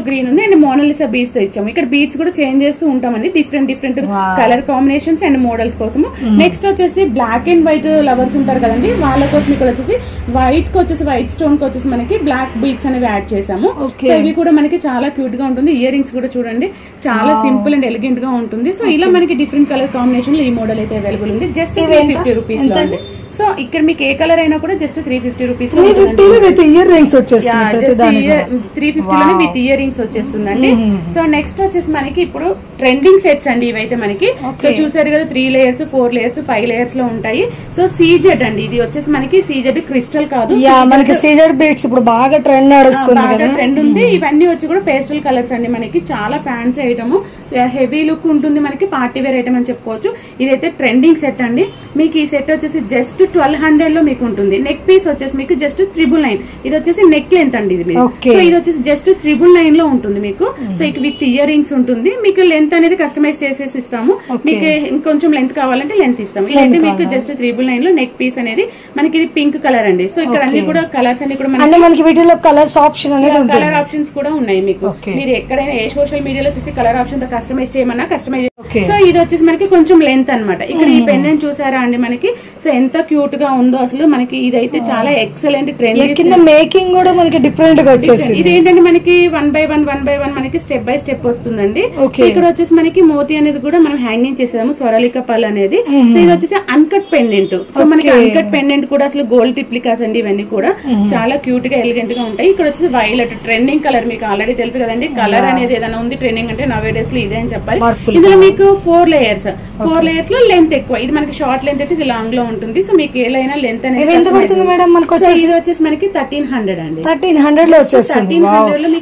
A: గ్రీన్ ఉంది అండ్ మోనాలిసా బీడ్స్ తో ఇచ్చాము. ఇక్కడ బీడ్స్ కూడా చేంజ్ చేస్తూ ఉంటామండి different colour combinations and models కోసము. నెక్స్ట్ వచ్చేసి బ్లాక్ అండ్ వైట్ లవర్స్ ఉంటారు కదండి, వాళ్ళ కోసం ఇక్కడ వచ్చేసి వైట్ కి వచ్చేసి వైట్ స్టోన్ కి వచ్చేసి మనకి బ్లాక్ బీడ్స్ అనేవి యాడ్ చేసాము. సో ఇవి కూడా మనకి చాలా క్యూట్ గా ఉంటుంది. ఇయర్ రింగ్స్ కూడా చూడండి చాలా సింపుల్ అండ్ ఎలిగెంట్ గా ఉంటుంది. సో ఇలా మనకి డిఫరెంట్ కలర్ కాంబినేషన్ లో ఈ మోడల్ అయితే అవైలబుల్ ఉంది. జస్ట్ 350 రూపీస్ లో అండి. సో ఇక్కడ మీకు ఏ కలర్ అయినా కూడా just 350 rupees,
B: 350 with ear rings వచ్చేస్తుంది,
A: 350 విత్ ఇయర్ రింగ్స్ వచ్చేస్తుందండి. సో నెక్స్ట్ వచ్చేసి మనకి ఇప్పుడు ట్రెండింగ్ సెట్స్ అండి ఇవైతే మనకి. సో చూసారు కదా 3 లేయర్స్, 4 లేయర్స్, 5 లేయర్స్ లో ఉంటాయి. సో సీజెడ్ అండి, ఇది వచ్చేసి మనకి సీజెడ్ క్రిస్టల్ కాదు,
B: మనకి సీజెడ్ బీడ్స్ ఇప్పుడు బాగా ట్రెండ్ నడుస్తుంది,
A: ట్రెండ్ ఉంది. ఇవన్నీ వచ్చి కూడా పేస్టల్ కలర్స్ అండి, మనకి చాలా ఫ్యాన్సీ ఐటమ్, హెవీ లుక్ ఉంటుంది, మనకి పార్టీ వేర్ ఐటమ్ అని చెప్పుకోవచ్చు. ఇదైతే ట్రెండింగ్ సెట్ అండి. మీకు ఈ సెట్ వచ్చేసి జస్ట్ 1200 లో మీకు ఉంటుంది. నెక్ పీస్ వచ్చేసి మీకు జస్ట్ 999. ఇది వచ్చేసి నెక్ లెంత్ అండి, ఇది సో ఇది వచ్చేసి జస్ట్ 999 లో ఉంటుంది మీకు. సో ఇక విత్ ఇయర్ రింగ్స్ ఉంటుంది. మీకు లెంత్ అనేది కస్టమైజ్ చేసేసి ఇస్తాము, మీకు ఇంకొంచెం లెంత్ కావాలంటే లెంత్ ఇస్తాము. ఇదైతే మీకు జస్ట్ 999 లో నెక్ పీస్ అనేది మనకి ఇది పింక్ కలర్ అండి. సో ఇక్కడ అన్ని కూడా కలర్స్ అన్ని కూడా
B: మనకి వీటిలో కలర్స్ ఆప్షన్ అనేది
A: కలర్ ఆప్షన్స్ కూడా ఉన్నాయి మీకు. మీరు ఎక్కడైనా ఏ సోషల్ మీడియాలో చూసి కలర్ ఆప్షన్ తో కస్టమైజ్ చేయమన్నా కస్టమైజ్. సో ఇది వచ్చేసి మనకి కొంచెం లెంత్ అన్నమాట. ఇక్కడ ఈ పెండెంట్ చూసారా అండి మనకి, సో ఎంత క్యూట్ గా ఉందో అసలు. మనకి ఇదైతే చాలా ఎక్సలెంట్ ట్రెండ్,
B: మేకింగ్ కూడా మనకి డిఫరెంట్ గా వచ్చేసింది.
A: ఇది ఏంటంటే మనకి 1 by 1 మనకి స్టెప్ బై స్టెప్ వస్తుందండి. ఇక్కడ వచ్చేసి మనకి మోతీ అనేది కూడా మనం హ్యాంగింగ్ చేసాము, స్వరలిక పల్ అనేది. సో ఇది వచ్చేసి అన్కట్ పెండెంట్. సో మనకి అన్కట్ పెండెంట్ కూడా అసలు గోల్డ్ ట్రిప్లికాస్ అండి, ఇవన్నీ కూడా చాలా క్యూట్ గా ఎలిగెంట్ గా ఉంటాయి. ఇక్కడ వచ్చేసి వైలెట్ ట్రెండింగ్ కలర్, మీకు ఆల్రెడీ తెలుసు కదండి. కలర్ అనేది ఏదైనా ఉంది ట్రెండింగ్ అంటే నవే డేస్ లో ఇదే అని చెప్పాలి. ఇందులో మీకు 4 లేయర్స్ లో లెంత్ ఎక్కువ. ఇది మనకి షార్ట్ లెంత్ అయితే ఇది లాంగ్ లో ఉంటుంది. సో మీకు ఏదైనా లెంత్ అనేది ఇది వచ్చేసి మనకి 1300 అండి.
B: 1300 లో వచ్చేస్తుంది.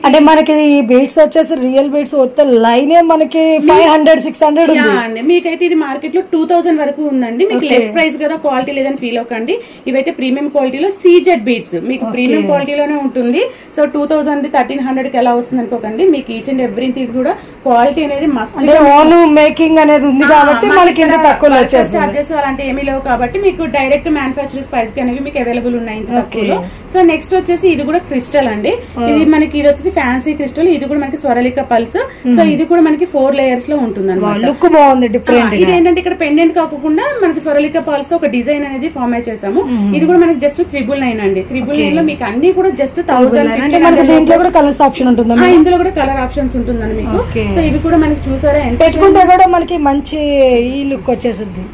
B: అంటే మనకి ఈ బీడ్స్ వచ్చేసి రియల్ బీడ్స్ వస్తే లైన్ మనకి 500 600
A: అండి. మీకైతే ఇది మార్కెట్ లో 2000 వరకు ఉందండి. మీకు లెస్ ప్రైస్ కదా, క్వాలిటీ లేదని ఫీల్ అవ్వకండి. ఇవైతే ప్రీమియం క్వాలిటీలో సీజెడ్ బీడ్స్ మీకు ప్రీమియం క్వాలిటీలోనే ఉంటుంది. సో 2000 1300 కి ఎలా వస్తుంది అనుకోకండి. మీకు ఈచ్ అండ్ ఎవ్రీథింగ్ కూడా క్వాలిటీ అనేది మస్ట్
B: మేకింగ్ అనేది ఉంది కాబట్టి మనకి
A: చార్జెస్ అలాంటి ఏమీ లేవు కాబట్టి మీకు డైరెక్ట్ మ్యానుఫాక్చరర్స్ ప్రైస్ అనేవి మీకు అవైలబుల్ ఉన్నాయి ఇంత తక్కువలో. సో నెక్స్ట్ వచ్చేసి ఇది కూడా క్రిస్టల్ అండి. ఇది మనకి ఇది వచ్చేసి ఫ్యాన్సీ క్రిస్టల్. ఇది కూడా మనకి స్వరలిక పల్స్. సో ఇది కూడా మనకి 4 లేయర్స్ లో ఉంటుంది అన్నమాట.
B: లుక్ బాగుంది, డిఫరెంట్.
A: ఇది ఏంటంటే ఇక్కడ పెండెంట్ కాకుండా మనకి స్వరలిక పల్స్ తో ఒక డిజైన్ అనేది ఫార్మేట్ చేసాము. ఇది కూడా మనకి జస్ట్ 999 అండి. 999 లో మీకు అన్ని కూడా జస్ట్ 1000.
B: దీంట్లో కూడా కలర్స్ ఆప్షన్ ఉంటుంది,
A: ఇందులో కూడా కలర్ ఆప్షన్స్ ఉంటుందండి మీకు. సో ఇవి కూడా మనకి చూసారా ఎంత
B: పెట్టుకుంటే కూడా మనకి మంచి ఈ లుక్ వచ్చేసింది.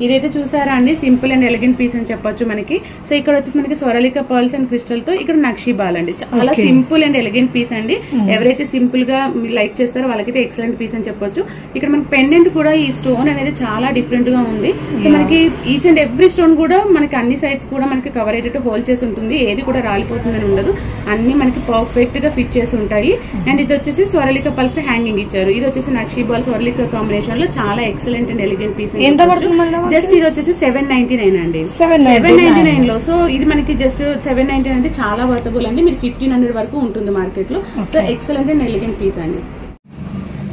A: ఇదైతే చూసారా అండి, సింపుల్ అండ్ ఎలిగెంట్ పీస్ అని చెప్పొచ్చు మనకి. సో ఇక్కడ వచ్చేసి మనకి స్వరలిక పర్ల్స్ అండ్ క్రిస్టల్ తో ఇక్కడ నక్షి బాల్ అండి. చాలా సింపుల్ అండ్ ఎలిగెంట్ పీస్ అండి. ఎవరైతే సింపుల్ గా లైక్ చేస్తారో వాళ్ళకైతే ఎక్సలెంట్ పీస్ అని చెప్పొచ్చు. ఇక్కడ మనకి పెండెంట్ కూడా ఈ స్టోన్ అనేది చాలా డిఫరెంట్ గా ఉంది. సో మనకి ఈచ్ అండ్ ఎవ్రీ స్టోన్ కూడా మనకి అన్ని సైడ్స్ కూడా మనకి కవర్ అయ్యేటట్టు హోల్ చేసి ఉంటుంది. ఏది కూడా రాలిపోతుందని ఉండదు, అన్ని మనకి పర్ఫెక్ట్ గా ఫిట్ చేసి ఉంటాయి. అండ్ ఇది వచ్చేసి స్వరలిక పల్స్ హ్యాంగింగ్ ఇచ్చారు. ఇది వచ్చేసి నక్షి బాల్ స్వరలిక కాంబినేషన్ లో చాలా excellent and elegant piece. Just ఇది వచ్చేసి 799 అండి. 799 లో. సో ఇది మనకి జస్ట్ 799 అంటే చాలా వర్తబుల్ అండి. మీరు 1500 వరకు ఉంటుంది మార్కెట్ లో. So excellent and elegant piece అండి.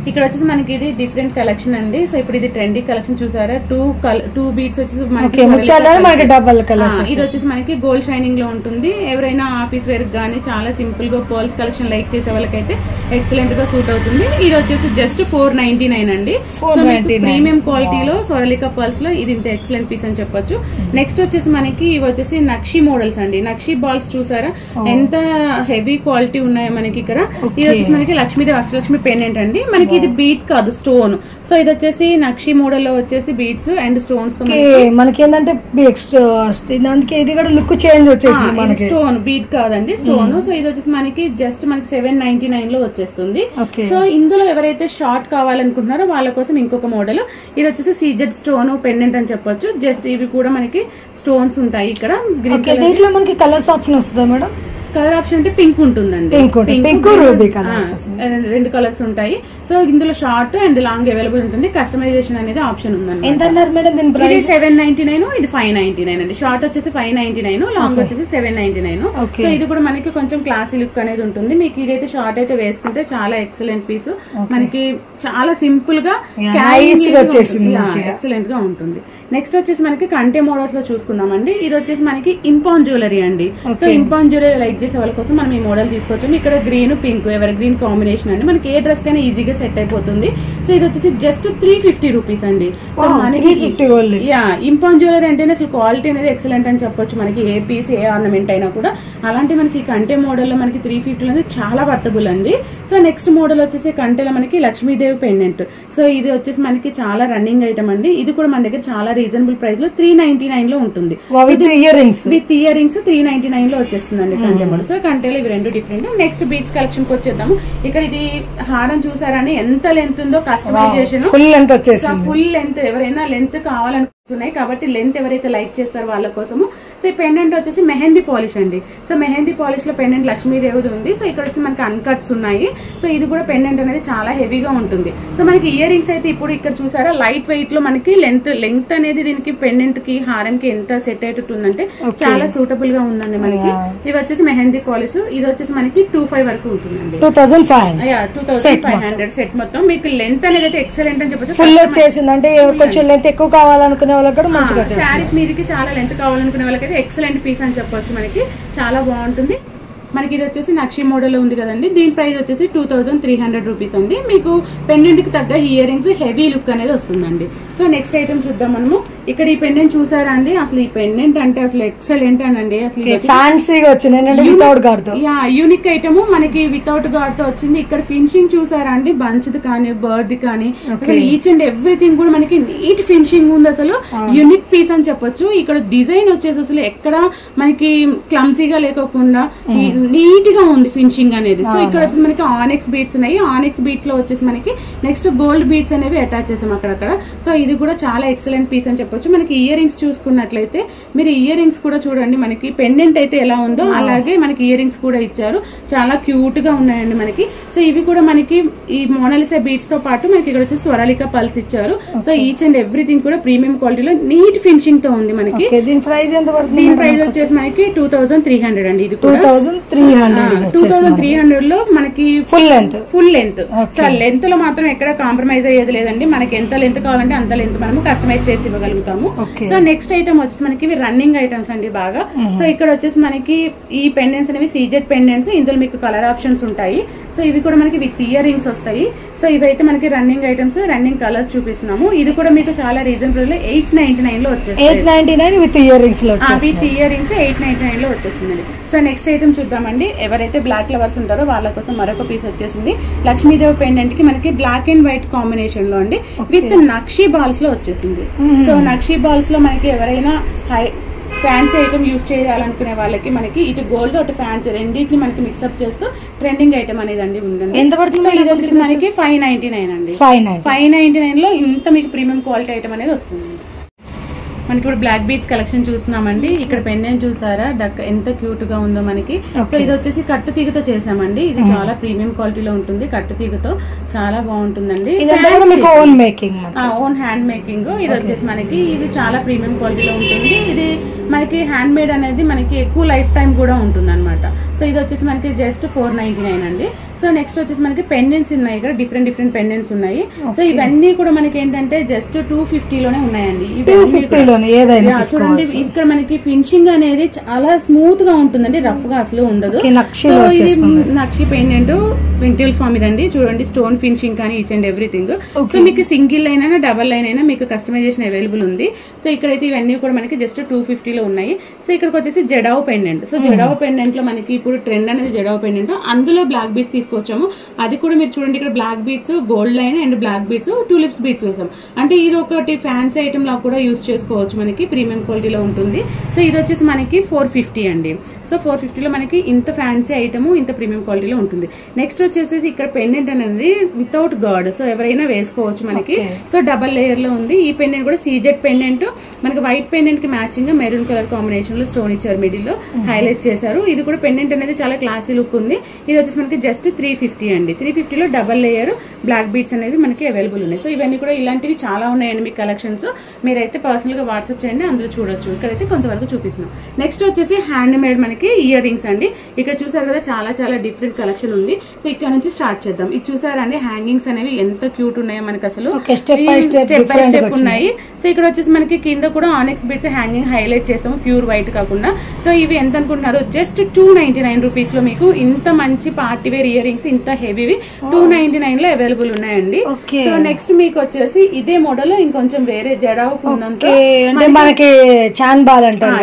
A: ఇక్కడ వచ్చేసి మనకి ఇది డిఫరెంట్ కలెక్షన్ అండి. సో ఇప్పుడు ఇది ట్రెండీ కలెక్షన్ చూసారా, 2 బీట్స్ వచ్చేసి మనకి
B: డబల్ కలర్.
A: ఇది వచ్చేసి మనకి గోల్డ్ షైనింగ్ లో ఉంటుంది. ఎవరైనా ఆఫీస్ వేర్ గానీ చాలా సింపుల్ గా పర్ల్స్ కలెక్షన్ లైక్ చేసే వాళ్ళకైతే ఎక్సలెంట్ గా సూట్ అవుతుంది. ఇది వచ్చేసి జస్ట్ 499 అండి. ప్రీమియం క్వాలిటీలో స్వరలిక పర్ల్స్ లో ఇది ఇంత ఎక్సలెంట్ పీస్ అని చెప్పొచ్చు. నెక్స్ట్ వచ్చేసి మనకి ఇవి వచ్చేసి నక్షి మోడల్స్ అండి. నక్షి బాల్స్ చూసారా ఎంత హెవీ క్వాలిటీ ఉన్నాయో మనకి ఇక్కడ. ఇది వచ్చేసి మనకి లక్ష్మీదేవి అష్టలక్ష్మి పెండెంట్ అండి. మనకి ఇది బీట్ కాదు, స్టోన్. సో ఇది వచ్చేసి నక్షి మోడల్ లో వచ్చేసి బీట్స్ అండ్ స్టోన్స్
B: మనకి ఏంటంటే ఇది కూడా లుక్ చేంజ్ వచ్చేసింది.
A: స్టోన్ బీట్ కాదండి, స్టోన్. సో ఇది వచ్చేసి మనకి జస్ట్ మనకి 799 లో వచ్చేస్తుంది. సో ఇందులో ఎవరైతే షార్ట్ కావాలనుకుంటున్నారో వాళ్ళ కోసం ఇంకొక మోడల్. ఇది వచ్చేసి సీజెడ్ స్టోన్ పెండెంట్ అని చెప్పొచ్చు. జస్ట్ ఇవి కూడా మనకి స్టోన్స్ ఉంటాయి ఇక్కడ. గ్రీన్
B: కలర్ మనకి కలర్స్ ఆప్షన్ వస్తుందా మేడం?
A: కలర్ ఆప్షన్ అంటే పింక్ ఉంటుందండి.
B: పింక్ రూబీ కలర్
A: 2 కలర్స్ ఉంటాయి. సో ఇందులో షార్ట్ అండ్ లాంగ్ అవైలబుల్ ఉంటుంది. కస్టమైజేషన్ అనేది ఆప్షన్ ఉందండి.
B: ఎంత అన్నారు మేడం దీని ప్రైస్?
A: ఇది 799, ఇది 599 అండి. షార్ట్ వచ్చేసి 599, లాంగ్ వచ్చేసి 799. సో ఇది కూడా మనకి కొంచెం క్లాసీ లుక్ అనేది ఉంటుంది. మీకు ఇదైతే షార్ట్ అయితే వేసుకుంటే చాలా ఎక్సలెంట్ పీస్. మనకి చాలా సింపుల్ గా ఎక్సలెంట్ గా ఉంటుంది. నెక్స్ట్ వచ్చేసి మనకి కంటే మోడల్స్ లో చూసుకుందామండి. ఇది వచ్చేసి మనకి ఇంపాన్ జ్యువెలరీ అండి. సో ఇంపాన్ జ్యువెలరీ లైక్ చేసే వాళ్ళ కోసం మనం ఈ మోడల్ తీసుకొచ్చాము. ఇక్కడ green pink ever green combination అండి, మనకి ఏ డ్రెస్ కైనా ఈజీగా సెట్ అయిపోతుంది. సో ఇది వచ్చేసి జస్ట్ 350 రూపీస్ అండి. సో మనకి ఇంపాన్ జ్యువెలరీ అంటేనే అసలు క్వాలిటీ అనేది ఎక్సలెంట్ అని చెప్పొచ్చు. మనకి ఏ పీస్ ఏ ఆర్నమెంట్ అయినా కూడా అలాంటి మనకి కంటే మోడల్లో మనకి 350 అనేది చాలా వర్తబుల్ అండి. సో నెక్స్ట్ మోడల్ వచ్చేసి కంటెలో మనకి లక్ష్మీదేవి పెండెంట్. సో ఇది వచ్చేసి మనకి చాలా రన్నింగ్ ఐటమ్ అండి. ఇది కూడా మన దగ్గర చాలా రీజనబుల్ ప్రైస్ లో 399 లో ఉంటుంది. విత్ ఇయర్ రింగ్స్ 399 లో వచ్చేస్తుందండి కంటే మోడల్. సో కంటెలో ఇవి రెండు డిఫరెంట్. నెక్స్ట్ బీట్స్ కలెక్షన్ కి వచ్చేద్దాము. ఇక్కడ ఇది హారం చూసారని ఎంత లెంత్ ఉందో, కస్టమైజేషన్ ఫుల్ లెంత్ ఎవరైనా లెంత్ కావాలనుకుంటున్నాయి కాబట్టి లెంత్ ఎవరైతే లైక్ చేస్తారో వాళ్ళ కోసము. సో ఈ పెండెంట్ వచ్చేసి మెహందీ పాలిష్ అండి. సో మెహందీ పాలిష్ లో పెండెంట్ లక్ష్మీదేవిది ఉంది. సో ఇక్కడ వచ్చి మనకి అన్కట్స్ ఉన్నాయి. సో ఇది కూడా పెండెంట్ అనేది చాలా హెవీగా ఉంటుంది. సో మనకి ఇయర్ రింగ్స్ అయితే ఇప్పుడు ఇక్కడ చూసారా లైట్ వెయిట్ లో మనకి లెంత్ అనేది దీనికి పెండెంట్ కి హారం కి ఎంత సెట్ అయ్యేటట్టు ఉందంటే చాలా సూటబుల్ గా ఉందండి మనకి. ఇది వచ్చేసి మెహందీ పాలిష్. ఇది వచ్చేసి మనకి 25 వరకు ఉంటుందండి. 2500 సెట్ మొత్తం. మీకు లెంత్ అనేది అయితే ఎక్సలెంట్ అని చెప్పొచ్చు.
B: ఫుల్ వచ్చేసింది అంటే కొంచెం లెంత్ ఎక్కువ కావాలనుకునే వాళ్ళకి కూడా మంచిగా
A: శారీస్ మీదకి చాలా లెంత్ కావాలనుకునే వాళ్ళకైతే ఎక్సలెంట్ పీస్ అని చెప్పొచ్చు. మనకి చాలా బాగుంటుంది. మనకి ఇది వచ్చేసి నక్షి మోడల్ ఉంది కదండి, దీని ప్రైస్ వచ్చేసి 2300 రూపీస్ అండి. మీకు పెండెంట్ కి తగ్గ ఇయర్ రింగ్స్ హెవీ లుక్ అనేది వస్తుందండి. సో నెక్స్ట్ ఐటమ్ చూద్దాం మనము. ఇక్కడ ఈ పెండెంట్ చూసారా అండి, అసలు ఈ పెండెంట్ అంటే అసలు ఎక్సలెంట్ అండి. అసలు యూనిక్ ఐటమ్ మనకి వితౌట్ గార్డ్ తో వచ్చింది. ఇక్కడ ఫినిషింగ్ చూసారా అండి, బంచ్ ది కానీ బర్డ్ ది కానీ అసలు ఈచ్ అండ్ ఎవ్రీథింగ్ కూడా మనకి నీట్ ఫినిషింగ్ ఉంది. అసలు యూనిక్ పీస్ అని చెప్పొచ్చు. ఇక్కడ డిజైన్ వచ్చేసి అసలు ఎక్కడ మనకి క్లమ్సీగా లేకోకుండా నీట్ గా ఉంది ఫినిషింగ్ అనేది. సో ఇక్కడ వచ్చేసి మనకి ఆనెక్స్ బీట్స్ ఉన్నాయి. ఆనెక్స్ బీట్స్ లో వచ్చేసి మనకి నెక్స్ట్ గోల్డ్ బీట్స్ అనేవి అటాచ్ చేసాం అక్కడక్కడ. సో ఇది కూడా చాలా ఎక్సలెంట్ పీస్ అని చెప్పొచ్చు. మనకి ఇయర్ రింగ్స్ చూసుకున్నట్లయితే మీరు ఇయర్ రింగ్స్ కూడా చూడండి, మనకి పెండెంట్ అయితే ఎలా ఉందో అలాగే మనకి ఇయర్ రింగ్స్ కూడా ఇచ్చారు. చాలా క్యూట్ గా ఉన్నాయండి మనకి. సో ఇవి కూడా మనకి ఈ మోనాలిసా బీట్స్ తో పాటు మనకి ఇక్కడ వచ్చి స్వరాలిక పల్స్ ఇచ్చారు. సో ఈచ్ అండ్ ఎవ్రీథింగ్ కూడా ప్రీమియం క్వాలిటీలో నీట్ ఫినిషింగ్ తో ఉంది మనకి. దీని ప్రైస్ వచ్చేసి మనకి 2300 అండి. ఇది కూడా 2300 లో మనకి ఫుల్ లెంత్. సో లెంత్ లో మాత్రం ఎక్కడ కాంప్రమైజ్ అయ్యేది లేదండి. మనకి ఎంత లెంత్ కావాలంటే అంత లెంత్ మనము కస్టమైజ్ చేసి ఇవ్వగలుగుతాము. సో నెక్స్ట్ ఐటమ్ వచ్చేసి మనకి ఇవి రన్నింగ్ ఐటమ్స్ అండి బాగా. సో ఇక్కడ వచ్చేసి మనకి ఈ పెండెంట్స్ అనేవి సీజెడ్ పెండెంట్స్. ఇందులో మీకు కలర్ ఆప్షన్స్ ఉంటాయి. సో ఇవి కూడా మనకి విత్ ఇయర్ రింగ్స్ వస్తాయి. సో ఇవైతే మనకి రన్నింగ్ ఐటమ్స్, రన్నింగ్ కలర్స్ చూపిస్తున్నాము. ఇది కూడా మీకు చాలా రీజనబుల్ లో 899 లో వచ్చేస్తుంది. 899 విత్ ఇయర్ రింగ్స్ లో 899 లో వచ్చేస్తుంది. సో నెక్స్ట్ ఐటమ్ చూద్దామండి. ఎవరైతే బ్లాక్ లవర్స్ ఉంటారో వాళ్ళ కోసం మరొక పీస్ వచ్చేసింది. లక్ష్మీదేవి పెండెంట్ కి మనకి బ్లాక్ అండ్ వైట్ కాంబినేషన్ లో అండి విత్ నక్షి బాల్స్ లో వచ్చేసింది. సో నక్షి బాల్స్ లో మనకి ఎవరైనా ఫ్యాన్సీ ఐటమ్ యూజ్ చేయాలనుకునే వాళ్ళకి మనకి ఇటు గోల్డ్ అటు ఫ్యాన్సీ రెండింటిని మనకి మిక్స్అప్ చేస్తూ ట్రెండింగ్ ఐటమ్ అనేది అండి ఉందండి. ఇది వచ్చేసి మనకి 599 అండి. 599 లో ఇంత మీకు ప్రీమియం క్వాలిటీ ఐటమ్ అనేది వస్తుంది. మనకి ఇప్పుడు బ్లాక్ బీడ్స్ కలెక్షన్ చూస్తున్నామండి. ఇక్కడ పెండెంట్ చూసారా ఎంత క్యూట్ గా ఉందో మనకి. సో ఇది వచ్చేసి కట్టు తీగతో చేసామండి. ఇది చాలా ప్రీమియం క్వాలిటీలో ఉంటుంది. కట్టు తీగతో చాలా బాగుంటుందండి. Own hand making. ఇది వచ్చేసి మనకి ఇది చాలా ప్రీమియం క్వాలిటీలో ఉంటుంది. ఇది మనకి హ్యాండ్ మేడ్ అనేది మనకి ఎక్కువ లైఫ్ టైం కూడా ఉంటుంది అనమాట. సో ఇది వచ్చేసి మనకి జస్ట్ 499 అండి. సో నెక్స్ట్ వచ్చేసి మనకి పెండెంట్స్ ఉన్నాయి. ఇక్కడ డిఫరెంట్ పెండెంట్స్ ఉన్నాయి. సో ఇవన్నీ కూడా మనకి ఏంటంటే జస్ట్ 250 లోనే ఉన్నాయండి. చూడండి ఇక్కడ మనకి ఫినిషింగ్ అనేది చాలా స్మూత్ గా ఉంటుందండి, రఫ్ గా అసలు ఉండదు. సో ఇది నక్షి పెండెంట్ వెంకటేశ్వర స్వామిదండి. చూడండి స్టోన్ ఫినిషింగ్ కానీ ఈచ్ అండ్ ఎవ్రీథింగ్. సో మీకు సింగిల్ లైన్ అయినా డబల్ లైన్ అయినా మీకు కస్టమైజేషన్ అవైలబుల్ ఉంది. సో ఇక్కడైతే ఇవన్నీ కూడా మనకి జస్ట్ 250 లో ఉన్నాయి. సో ఇక్కడికి వచ్చేసి jadau pendant. So jadau pendant లో మనకి ఇప్పుడు ట్రెండ్ అనేది జడావ్ పెండెంట్. అందులో బ్లాక్ బీడ్స్ తీసుకొచ్చాము. అది కూడా మీరు చూడండి ఇక్కడ black beads, gold line and black beads, tulips beads వేసాం. అంటే ఇది ఒకటి ఫ్యాన్సీ ఐటమ్ లా కూడా యూజ్ చేసుకోవచ్చు. మనకి ప్రీమియం క్వాలిటీలో ఉంటుంది. సో ఇది వచ్చేసి మనకి 450 అండి. సో 450 లో మనకి ఇంత ఫ్యాన్సీ ఐటమ్ ఇంత ప్రీమియం క్వాలిటీలో ఉంటుంది. నెక్స్ట్ వచ్చేసి ఇక్కడ పెండెంట్ అనేది వితౌట్ గార్డ్. సో ఎవరైనా వేసుకోవచ్చు మనకి. సో డబల్ లేయర్ లో ఉంది. ఈ పెండెంట్ కూడా సీజెడ్ పెండెంట్. మనకి వైట్ పెండెంట్ కి మ్యాచింగ్ గా మెరూన్ కలర్ కాంబినేషన్ లో స్టోన్ ఇచ్చారు, మిడిల్ లో హైలైట్ చేశారు. ఇది కూడా పెండెంట్ అనేది చాలా క్లాసీ లుక్ ఉంది. ఇది వచ్చేసి మనకి జస్ట్ 350 అండి. 350లో డబల్ లేయర్ బ్లాక్ బీడ్స్ అనేది మనకి అవైలబుల్ ఉన్నాయి. సో ఇవన్నీ కూడా ఇలాంటివి చాలా ఉన్నాయండి మీకు కలెక్షన్స్. మీరైతే పర్సనల్ గా వాట్సాప్ చేయండి, అందులో చూడొచ్చు. ఇక్కడైతే కొంతవరకు చూపిస్తున్నాం. నెక్స్ట్ వచ్చేసి హ్యాండ్ మేడ్ మనకి ఇయర్ రింగ్స్ అండి. ఇక్కడ చూసారు కదా చాలా చాలా డిఫరెంట్ కలెక్షన్ ఉంది. సో ఇక్కడ నుంచి స్టార్ట్ చేద్దాం. ఇది చూసారండి హ్యాంగింగ్స్ అనేవి ఎంత క్యూట్ ఉన్నాయో మనకి, అసలు స్టెప్ బై స్టెప్ ఉన్నాయి. సో ఇక్కడ వచ్చేసి మనకి కింద కూడా ఆనెక్స్ బీడ్స్ హ్యాంగింగ్ హైలైట్ చేసాము, ప్యూర్ వైట్ కాకుండా. సో ఇవి ఎంత అనుకుంటున్నారు, జస్ట్ 299 రూపీస్ లో మీకు ఇంత మంచి పార్టీ వేర్ ఇయర్ రింగ్స్ ఇంత హెవీవి 299 లో అవైలబుల్ ఉన్నాయండి. సో నెక్స్ట్ మీకు వచ్చేసి ఇదే మోడల్ ఇంకొంచెం వేరే జడావు కుందంతో
B: మనకి చాన్ బాల్ అంటారు.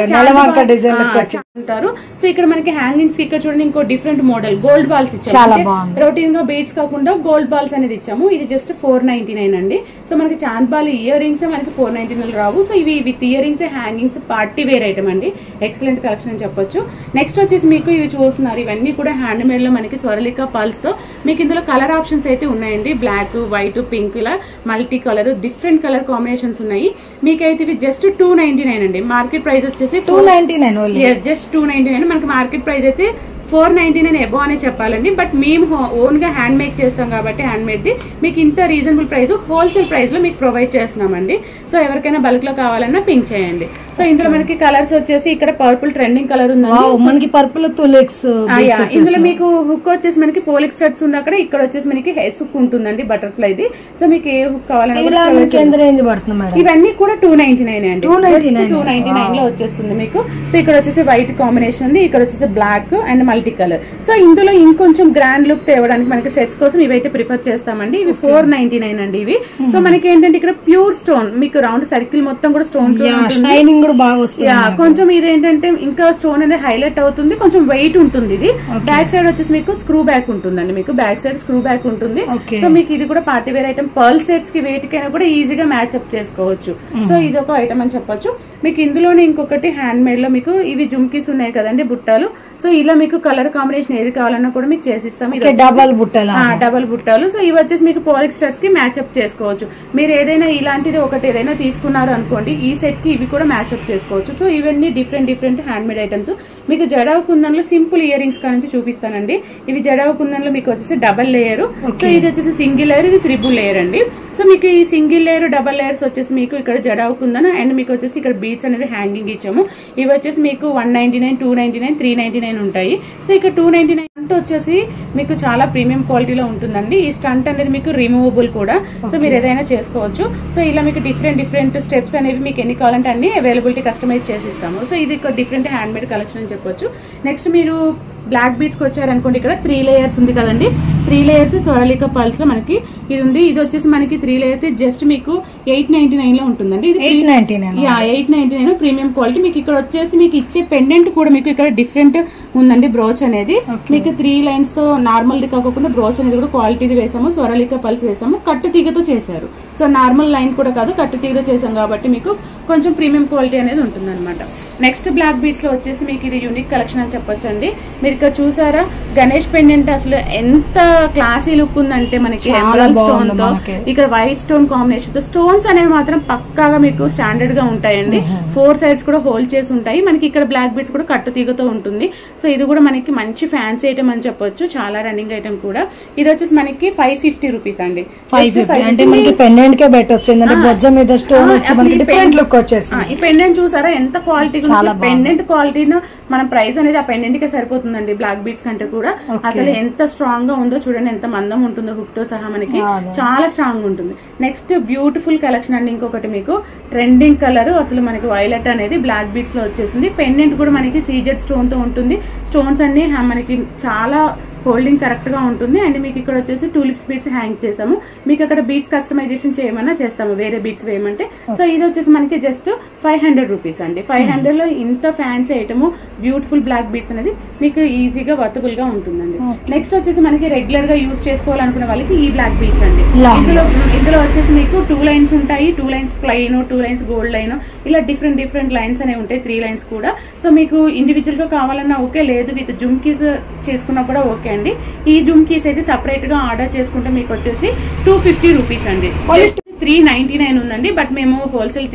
A: సో ఇక్కడ మనకి హ్యాంగింగ్స్ ఇక్కడ చూడండి ఇంకో డిఫరెంట్ మోడల్ గోల్డ్ బాల్స్ ఇచ్చాము. రొటీన్ గా బీడ్స్ కాకుండా గోల్డ్ బాల్స్ అనేది ఇచ్చాము. ఇది జస్ట్ 499 అండి. సో మనకి చాంద్ బాల్ ఇయర్ రింగ్స్ మనకి 499 రావు. సో ఇవి with ear rings hangings party wear item అండి. ఎక్సలెంట్ కలెక్షన్ అని చెప్పొచ్చు. నెక్స్ట్ వచ్చేసి మీకు ఇవి చూస్తున్నారు, ఇవన్నీ కూడా హ్యాండ్ మేడ్ లో మనకి స్వర్లికా పల్స్ తో మీకు ఇందులో కలర్ ఆప్షన్స్ అయితే ఉన్నాయండి. బ్లాక్, వైట్, పింక్, ఇలా multi colour different colour combinations ఉన్నాయి. మీకైతే ఇవి జస్ట్ 299 అండి. మార్కెట్ ప్రైస్ వచ్చేసి
B: 299
A: జస్ట్ 299. మనకి మార్కెట్ ప్రైస్ అయితే 499 ఎబో అనే చెప్పాలండి. బట్ మేము ఓన్ గా హ్యాండ్ మేక్ చేస్తాం కాబట్టి హ్యాండ్ మేడ్ ది మీకు ఇంత రీజనబుల్ ప్రైస్ హోల్సేల్ ప్రైస్ లో మీకు ప్రొవైడ్ చేస్తున్నామండి. సో ఎవరికైనా బల్క్ లో కావాలన్నా పింక్ చేయండి. సో ఇందులో మనకి కలర్స్ వచ్చేసి ఇక్కడ పర్పుల్ ట్రెండింగ్ కలర్ ఉందండి.
B: పర్పుల్
A: ఇందులో మీకు హుక్ వచ్చేసి మనకి పోలిక్ స్టడ్స్ ఉంది అక్కడ. ఇక్కడ వచ్చేసి మనకి హెడ్స్ హుక్ ఉంటుందండి బటర్ఫ్లై ది. సో మీకు ఏ హుక్ కావాలన్నా ఇవన్నీ కూడా 299 అండి. 299 లో వచ్చేస్తుంది మీకు. సో ఇక్కడ వచ్చేసి వైట్ కాంబినేషన్ ఉంది, ఇక్కడ వచ్చేసి black and multi colour. So ఇందులో ఇంకొంచెం గ్రాండ్ లుక్ తేవడానికి మనకి సెట్స్ కోసం ఇవైతే ప్రిఫర్ చేస్తామండి. ఇవి 499 అండి ఇవి. సో మనకి ఏంటంటే ఇక్కడ ప్యూర్ స్టోన్ మీకు రౌండ్ సర్కిల్ మొత్తం కూడా స్టోన్
B: షైనింగ్ కూడా బాగా వస్తుంది.
A: కొంచెం ఇదేంటంటే ఇంకా స్టోన్ అనేది హైలైట్ అవుతుంది, కొంచెం వెయిట్ ఉంటుంది. ఇది బ్యాక్ సైడ్ వచ్చేసి మీకు స్క్రూ బ్యాక్ ఉంటుందండి. మీకు బ్యాక్ సైడ్ స్క్రూ బ్యాక్ ఉంటుంది. సో మీకు ఇది కూడా party wear item. Pearl sets కి వేటికైనా కూడా ఈజీగా మ్యాచ్ అప్ చేసుకోవచ్చు. సో ఇది ఒక ఐటమ్ అని చెప్పొచ్చు. మీకు ఇందులోనే ఇంకొకటి హ్యాండ్ మేడ్ లో మీకు ఇవి జుమ్కీస్ ఉన్నాయి కదండి బుట్టాలు. సో ఇలా మీకు కలర్ కాంబినేషన్ ఏది కావాలన్నా కూడా మీకు చేసిస్తాం.
B: డబల్
A: బుట్టాలు. సో ఇవి వచ్చేసి మీకు పోలిక్ స్టడ్స్ కి మ్యాచ్ అప్ చేసుకోవచ్చు. మీరు ఏదైనా ఇలాంటిది ఒకటి ఏదైనా తీసుకున్నారు అనుకోండి, ఈ సెట్ కి ఇవి కూడా మ్యాచ్ అప్ చేసుకోవచ్చు. సో ఇవన్నీ different different hand made items. మీకు జడావు కుందన్లో సింపుల్ ఇయర్ రింగ్స్ నుంచి చూపిస్తానండి. ఇవి జడావు కుందన్లో మీకు వచ్చేసి డబల్ లేయర్. సో ఇది వచ్చేసి సింగిల్ లేయర్, ఇది త్రిబుల్ లేయర్ అండి. సో మీకు ఈ సింగిల్ లేయర్ డబల్ లేయర్స్ వచ్చేసి మీకు ఇక్కడ జడావు కుందన్ అండ్ మీకు వచ్చేసి ఇక్కడ బీడ్స్ అనేది హ్యాంగింగ్ ఇచ్చాము. ఇవి వచ్చేసి మీకు 199, 299, 399 ఉంటాయి. సో ఇక్కడ 299 వచ్చేసి మీకు చాలా ప్రీమియం క్వాలిటీలో ఉంటుందండి. ఈ స్టంట్ అనేది మీకు రిమూవబుల్ కూడా. సో మీరు ఏదైనా చేసుకోవచ్చు. సో ఇలా మీకు డిఫరెంట్ డిఫరెంట్ స్టెప్స్ అనేవి మీకు ఎన్ని కావాలంటే అన్ని అవైలబిలిటీ కస్టమైజ్ చేసిస్తాము. సో ఇది ఒక డిఫరెంట్ హ్యాండ్ మేడ్ కలెక్షన్ అని చెప్పొచ్చు. నెక్స్ట్ మీరు బ్లాక్ బీడ్స్ కి వచ్చారనుకోండి, ఇక్కడ 3 లేయర్స్ ఉంది కదండి. 3 లేయర్స్ స్వర్లికా పల్స్ లో మనకి ఇది ఉంది. ఇది వచ్చేసి మనకి 3 లేయర్స్ జస్ట్ మీకు 899 లో ఉంటుందండి. ఇది 899 ప్రీమియం క్వాలిటీ. మీకు ఇక్కడ వచ్చేసి మీకు ఇచ్చే పెండెంట్ కూడా మీకు ఇక్కడ డిఫరెంట్ ఉందండి. బ్రోచ్ అనేది మీకు 3 లైన్స్ తో నార్మల్ ది కాకుండా బ్రోచ్ అనేది కూడా క్వాలిటీది వేసాము. స్వర్లికా పల్స్ వేసాము, కట్టు తీగతో చేశారు. సో నార్మల్ లైన్ కూడా కాదు, కట్టు తీగతో చేసాం కాబట్టి మీకు కొంచెం ప్రీమియం క్వాలిటీ అనేది ఉంటుంది అనమాట. నెక్స్ట్ బ్లాక్ బీడ్స్ లో వచ్చేసి మీకు ఇది యూనిక్ కలెక్షన్ అని చెప్పొచ్చండి. మీరు ఇక్కడ చూసారా గణేష్ పెండెంట్ అసలు ఎంత క్లాసీ లుక్ ఉందంటే మనకి ఎమరాల్డ్ స్టోన్ తో, ఇక్కడ వైట్ స్టోన్ కాంబినేషన్ తో. స్టోన్స్ అనేవి మాత్రం పక్కాగా మీకు స్టాండర్డ్ గా ఉంటాయండి. 4 సైడ్స్ కూడా హోల్డ్ చేసి ఉంటాయి. మనకి ఇక్కడ బ్లాక్ బీడ్స్ కూడా కట్టు తీగతో ఉంటుంది. సో ఇది కూడా మనకి మంచి ఫ్యాన్సీ ఐటమ్ అని చెప్పొచ్చు, చాలా రన్నింగ్ ఐటమ్ కూడా. ఇది వచ్చేసి మనకి 550 రూపీస్ అండి. ఈ పెండెంట్ చూసారా ఎంత క్వాలిటీ. పెండెంట్ క్వాలిటీను మన ప్రైస్ అనేది ఆ పెండెంట్ కి సరిపోతుందండి బ్లాక్ బీడ్స్ కంటే కూడా. అసలు ఎంత స్ట్రాంగ్ గా ఉందో చూడండి, ఎంత మందం ఉంటుందో హుక్ తో సహా మనకి చాలా స్ట్రాంగ్ ఉంటుంది. నెక్స్ట్ బ్యూటిఫుల్ కలెక్షన్ అండి. ఇంకొకటి మీకు ట్రెండింగ్ కలర్ అసలు మనకి వైలెట్ అనేది బ్లాక్ బీడ్స్ లో వచ్చేసింది. పెండెంట్ కూడా మనకి సీజెడ్ స్టోన్ తో ఉంటుంది. స్టోన్స్ అన్ని మనకి చాలా హోల్డింగ్ కరెక్ట్ గా ఉంటుంది. అండ్ మీకు ఇక్కడ వచ్చేసి టూలిప్స్ బీడ్స్ హ్యాంగ్ చేసాము. మీకు అక్కడ బీడ్స్ కస్టమైజేషన్ చేయమన్నా చేస్తాము, వేరే బీడ్స్ వేయమంటే. సో ఇది వచ్చేసి మనకి జస్ట్ 500 రూపీస్ అండి. 500 లో ఇంత fancy item beautiful black beads అనేది మీకు ఈజీగా వర్తబుల్ గా ఉంటుందండి. నెక్స్ట్ వచ్చేసి మనకి రెగ్యులర్ గా యూజ్ చేసుకోవాలనుకునే వాళ్ళకి ఈ బ్లాక్ బీడ్స్ అండి. ఇందులో వచ్చేసి మీకు 2 లైన్స్ ఉంటాయి, 2 lines plain, 2 lines gold line, ఇలా డిఫరెంట్ డిఫరెంట్ లైన్స్ అనేవి ఉంటాయి, 3 లైన్స్ కూడా. సో మీకు ఇండివిజువల్ గా కావాలన్నా ఓకే, లేదు విత్ జుమ్కీస్ చేసుకున్నా కూడా ఓకే అండి. ఈ జుమ్కీస్ అయితే సపరేట్ గా ఆర్డర్ చేసుకుంటే మీకు వచ్చేసి 250 రూపీస్ అండి. 399 ఉందండి. బట్ మేము హోల్సేల్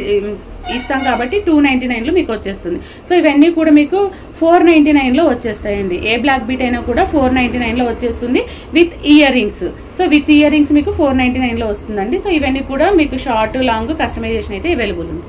A: ఇస్తాం కాబట్టి 299 లో మీకు వచ్చేస్తుంది. సో ఇవన్నీ కూడా మీకు 499 లో వచ్చేస్తాయండి. ఏ బ్లాక్ బీట్ అయినా కూడా 499 లో వచ్చేస్తుంది with ear rings. So with ear rings మీకు 499 లో వస్తుందండి. సో ఇవన్నీ కూడా మీకు షార్ట్ లాంగ్ కస్టమైజేషన్ అయితే అవైలబుల్ ఉంది.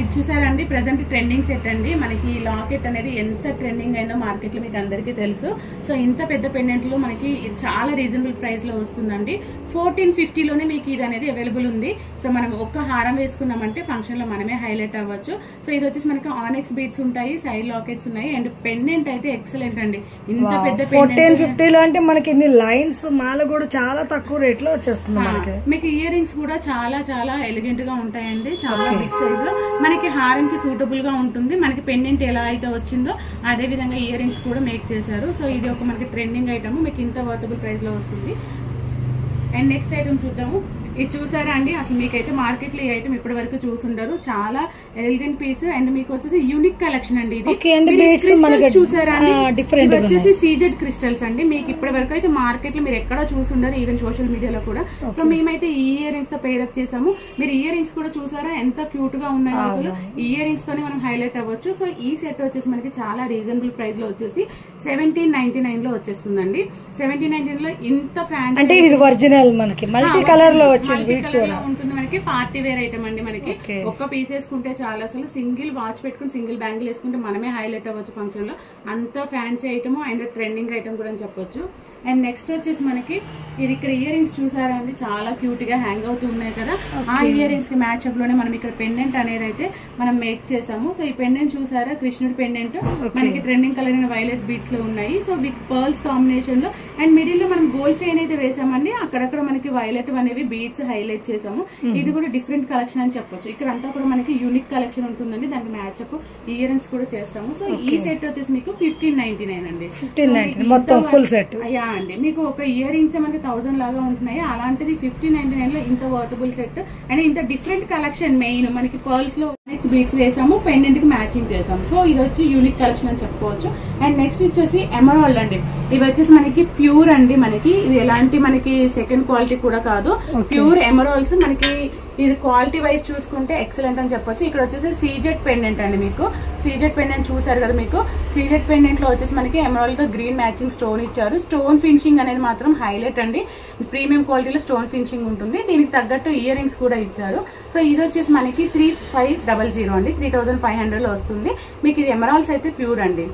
A: ఇది చూసారండి, ప్రెసెంట్ ట్రెండింగ్ సెట్ అండి. మనకి లాకెట్ అనేది ఎంత ట్రెండింగ్ అయిందో మార్కెట్ లో మీకు అందరికీ తెలుసు. సో ఇంత పెద్ద పెండెంట్లు మనకి చాలా రీజనబుల్ ప్రైస్ లో వస్తుందండి. 1450 లోనే మీకు ఇది అనేది అవైలబుల్ ఉంది. సో మనం ఒక్క హారం వేసుకున్నామంటే ఫంక్షన్ లో మనమే హైలైట్ అవ్వచ్చు. సో ఇది వచ్చేసి మనకి ఆనెక్స్ బీట్స్ ఉంటాయి, సైడ్ లాకెట్స్ ఉన్నాయి, అండ్ పెండెంట్ అయితే ఎక్సలెంట్ అండి. ఇంత పెద్ద
B: 1450 లో అంటే మనకి ఇన్ని లైన్స్ మాల కూడా చాలా తక్కువ రేట్ లో వచ్చేస్తుంది మనకి.
A: మీకు ఇయర్ రింగ్స్ కూడా చాలా చాలా ఎలిగెంట్ గా ఉంటాయండి, చాలా బిగ్ సైజ్ లో. మనకి హారం కి సూటబుల్ గా ఉంటుంది. మనకి పెండెంట్ ఎలా అయితే వచ్చిందో అదే విధంగా ఇయర్ రింగ్స్ కూడా మేక్ చేశారు. సో ఇది ఒక మనకి ట్రెండింగ్ ఐటమ్, మీకు ఇంత వర్తబుల్ ప్రైస్ లో వస్తుంది. అండ్ నెక్స్ట్ ఐటమ్ చూద్దాము. ఇది చూసారా అండి, అసలు మీకైతే మార్కెట్ లో ఈ ఐటమ్ ఇప్పటి వరకు చూసుంటారు. చాలా ఎలిగెంట్ పీస్ అండ్ మీకు వచ్చేసి యూనిక్ కలెక్షన్ అండి. ఇది చూసారా అండి, ఇది వచ్చేసి సీజెడ్ క్రిస్టల్స్ అండి. మీకు ఇప్పటి వరకు అయితే మార్కెట్ లో మీరు ఎక్కడా చూసుంటారు, ఈవెన్ సోషల్ మీడియాలో కూడా. సో మేమైతే ఈ ఇయర్ రింగ్స్ తో పేరప్ చేసాము. మీరు ఇయర్ రింగ్స్ కూడా చూసారా ఎంత క్యూట్ గా ఉన్నాయో. అసలు ఇయర్ రింగ్స్ తోనే మనం హైలైట్ అవ్వచ్చు. సో ఈ సెట్ వచ్చేసి మనకి చాలా రీజనబుల్ ప్రైస్ లో వచ్చేసి 1799 లో వచ్చేస్తుందండి. 1799 లో ఇంత ఫ్యాన్సీ
B: అంటే ఇది ఒరిజినల్ మనకి మల్టీ కలర్ లో
A: ఉంటుంది. మనకి పార్టీ వేర్ ఐటమ్ అండి. మనకి ఒక్క పీస్ వేసుకుంటే చాలా, అసలు సింగిల్ వాచ్ పెట్టుకుని సింగిల్ బ్యాంగిల్ వేసుకుంటే మనమే హైలైట్ అవ్వచ్చు ఫంక్షన్ లో. అంత fancy item and trending item కూడా అని చెప్పొచ్చు. అండ్ నెక్స్ట్ వచ్చేసి మనకి ఇది ఇక్కడ ఇయర్ రింగ్స్ చూసారా అండి, చాలా క్యూట్ గా హ్యాంగ్ అవుతూ ఉన్నాయి కదా. ఆ ఇయర్ రింగ్స్ కి మ్యాచ్ అప్ లోనే మనం ఇక్కడ పెండెంట్ అనేది అయితే మనం మేక్ చేసాము. సో ఈ పెండెంట్ చూసారా, కృష్ణుడి పెండెంట్ మనకి ట్రెండింగ్ కలర్ అయిన వైలెట్ బీట్స్ లో ఉన్నాయి. సో విత్ పర్ల్స్ కాంబినేషన్ లో అండ్ మిడిల్ లో మనం గోల్డ్ చైన్ అయితే వేసామండి. అక్కడక్కడ మనకి వైలెట్ అనేవి బీట్స్ హైలైట్ చేసాము. ఇది కూడా డిఫరెంట్ కలెక్షన్ అని చెప్పొచ్చు. ఇక్కడ అంతా కూడా మనకి యూనిక్ కలెక్షన్ ఉంటుందండి. దానికి మ్యాచ్ అప్ ఇయర్ రింగ్స్ కూడా చేస్తాము. సో ఈ సెట్ వచ్చేసి మీకు 1599 అండి.
B: 1599 మొత్తం ఫుల్ సెట్.
A: యా అండి, మీకు ఒక ఇయర్ రింగ్స్ మనకి 1000 లాగా ఉంటున్నాయి. అలాంటిది 1599 లో ఇంత వర్తబుల్ సెట్ అండ్ ఇంత డిఫరెంట్ కలెక్షన్. మెయిన్ మనకి పర్ల్స్ లో నెక్స్ట్ బీట్స్ వేసాము, పెండెంట్ కి మ్యాచింగ్ చేసాము. సో ఇది వచ్చి యూనిక్ కలెక్షన్ అని చెప్పుకోవచ్చు. అండ్ నెక్స్ట్ వచ్చేసి ఎమరాల్డ్ అండి. ఇవి వచ్చేసి మనకి ప్యూర్ అండి. మనకి ఇది ఎలాంటి మనకి సెకండ్ క్వాలిటీ కూడా కాదు, ప్యూర్ ఎమరాల్డ్స్. మనకి ఇది క్వాలిటీ వైజ్ చూసుకుంటే ఎక్సలెంట్ అని చెప్పొచ్చు. ఇక్కడ వచ్చేసి సీజెడ్ పెండెంట్ అండి. మీకు సీజెడ్ పెండెంట్ చూసారు కదా, మీకు సీజెడ్ పెండెంట్ లో వచ్చేసి మనకి ఎమరాల్డ్ తో గ్రీన్ మ్యాచింగ్ స్టోన్ ఇచ్చారు. స్టోన్ ఫినిషింగ్ అనేది మాత్రం హైలైట్ అండి. ప్రీమియం క్వాలిటీలో స్టోన్ ఫినిషింగ్ ఉంటుంది. దీనికి తగ్గట్టు ఇయర్ రింగ్స్ కూడా ఇచ్చారు. సో ఇది వచ్చేసి మనకి 3500 అండి, 3500 లో వస్తుంది. మీకు ఇది ఎమరాల్డ్స్ అయితే ప్యూర్ అండి.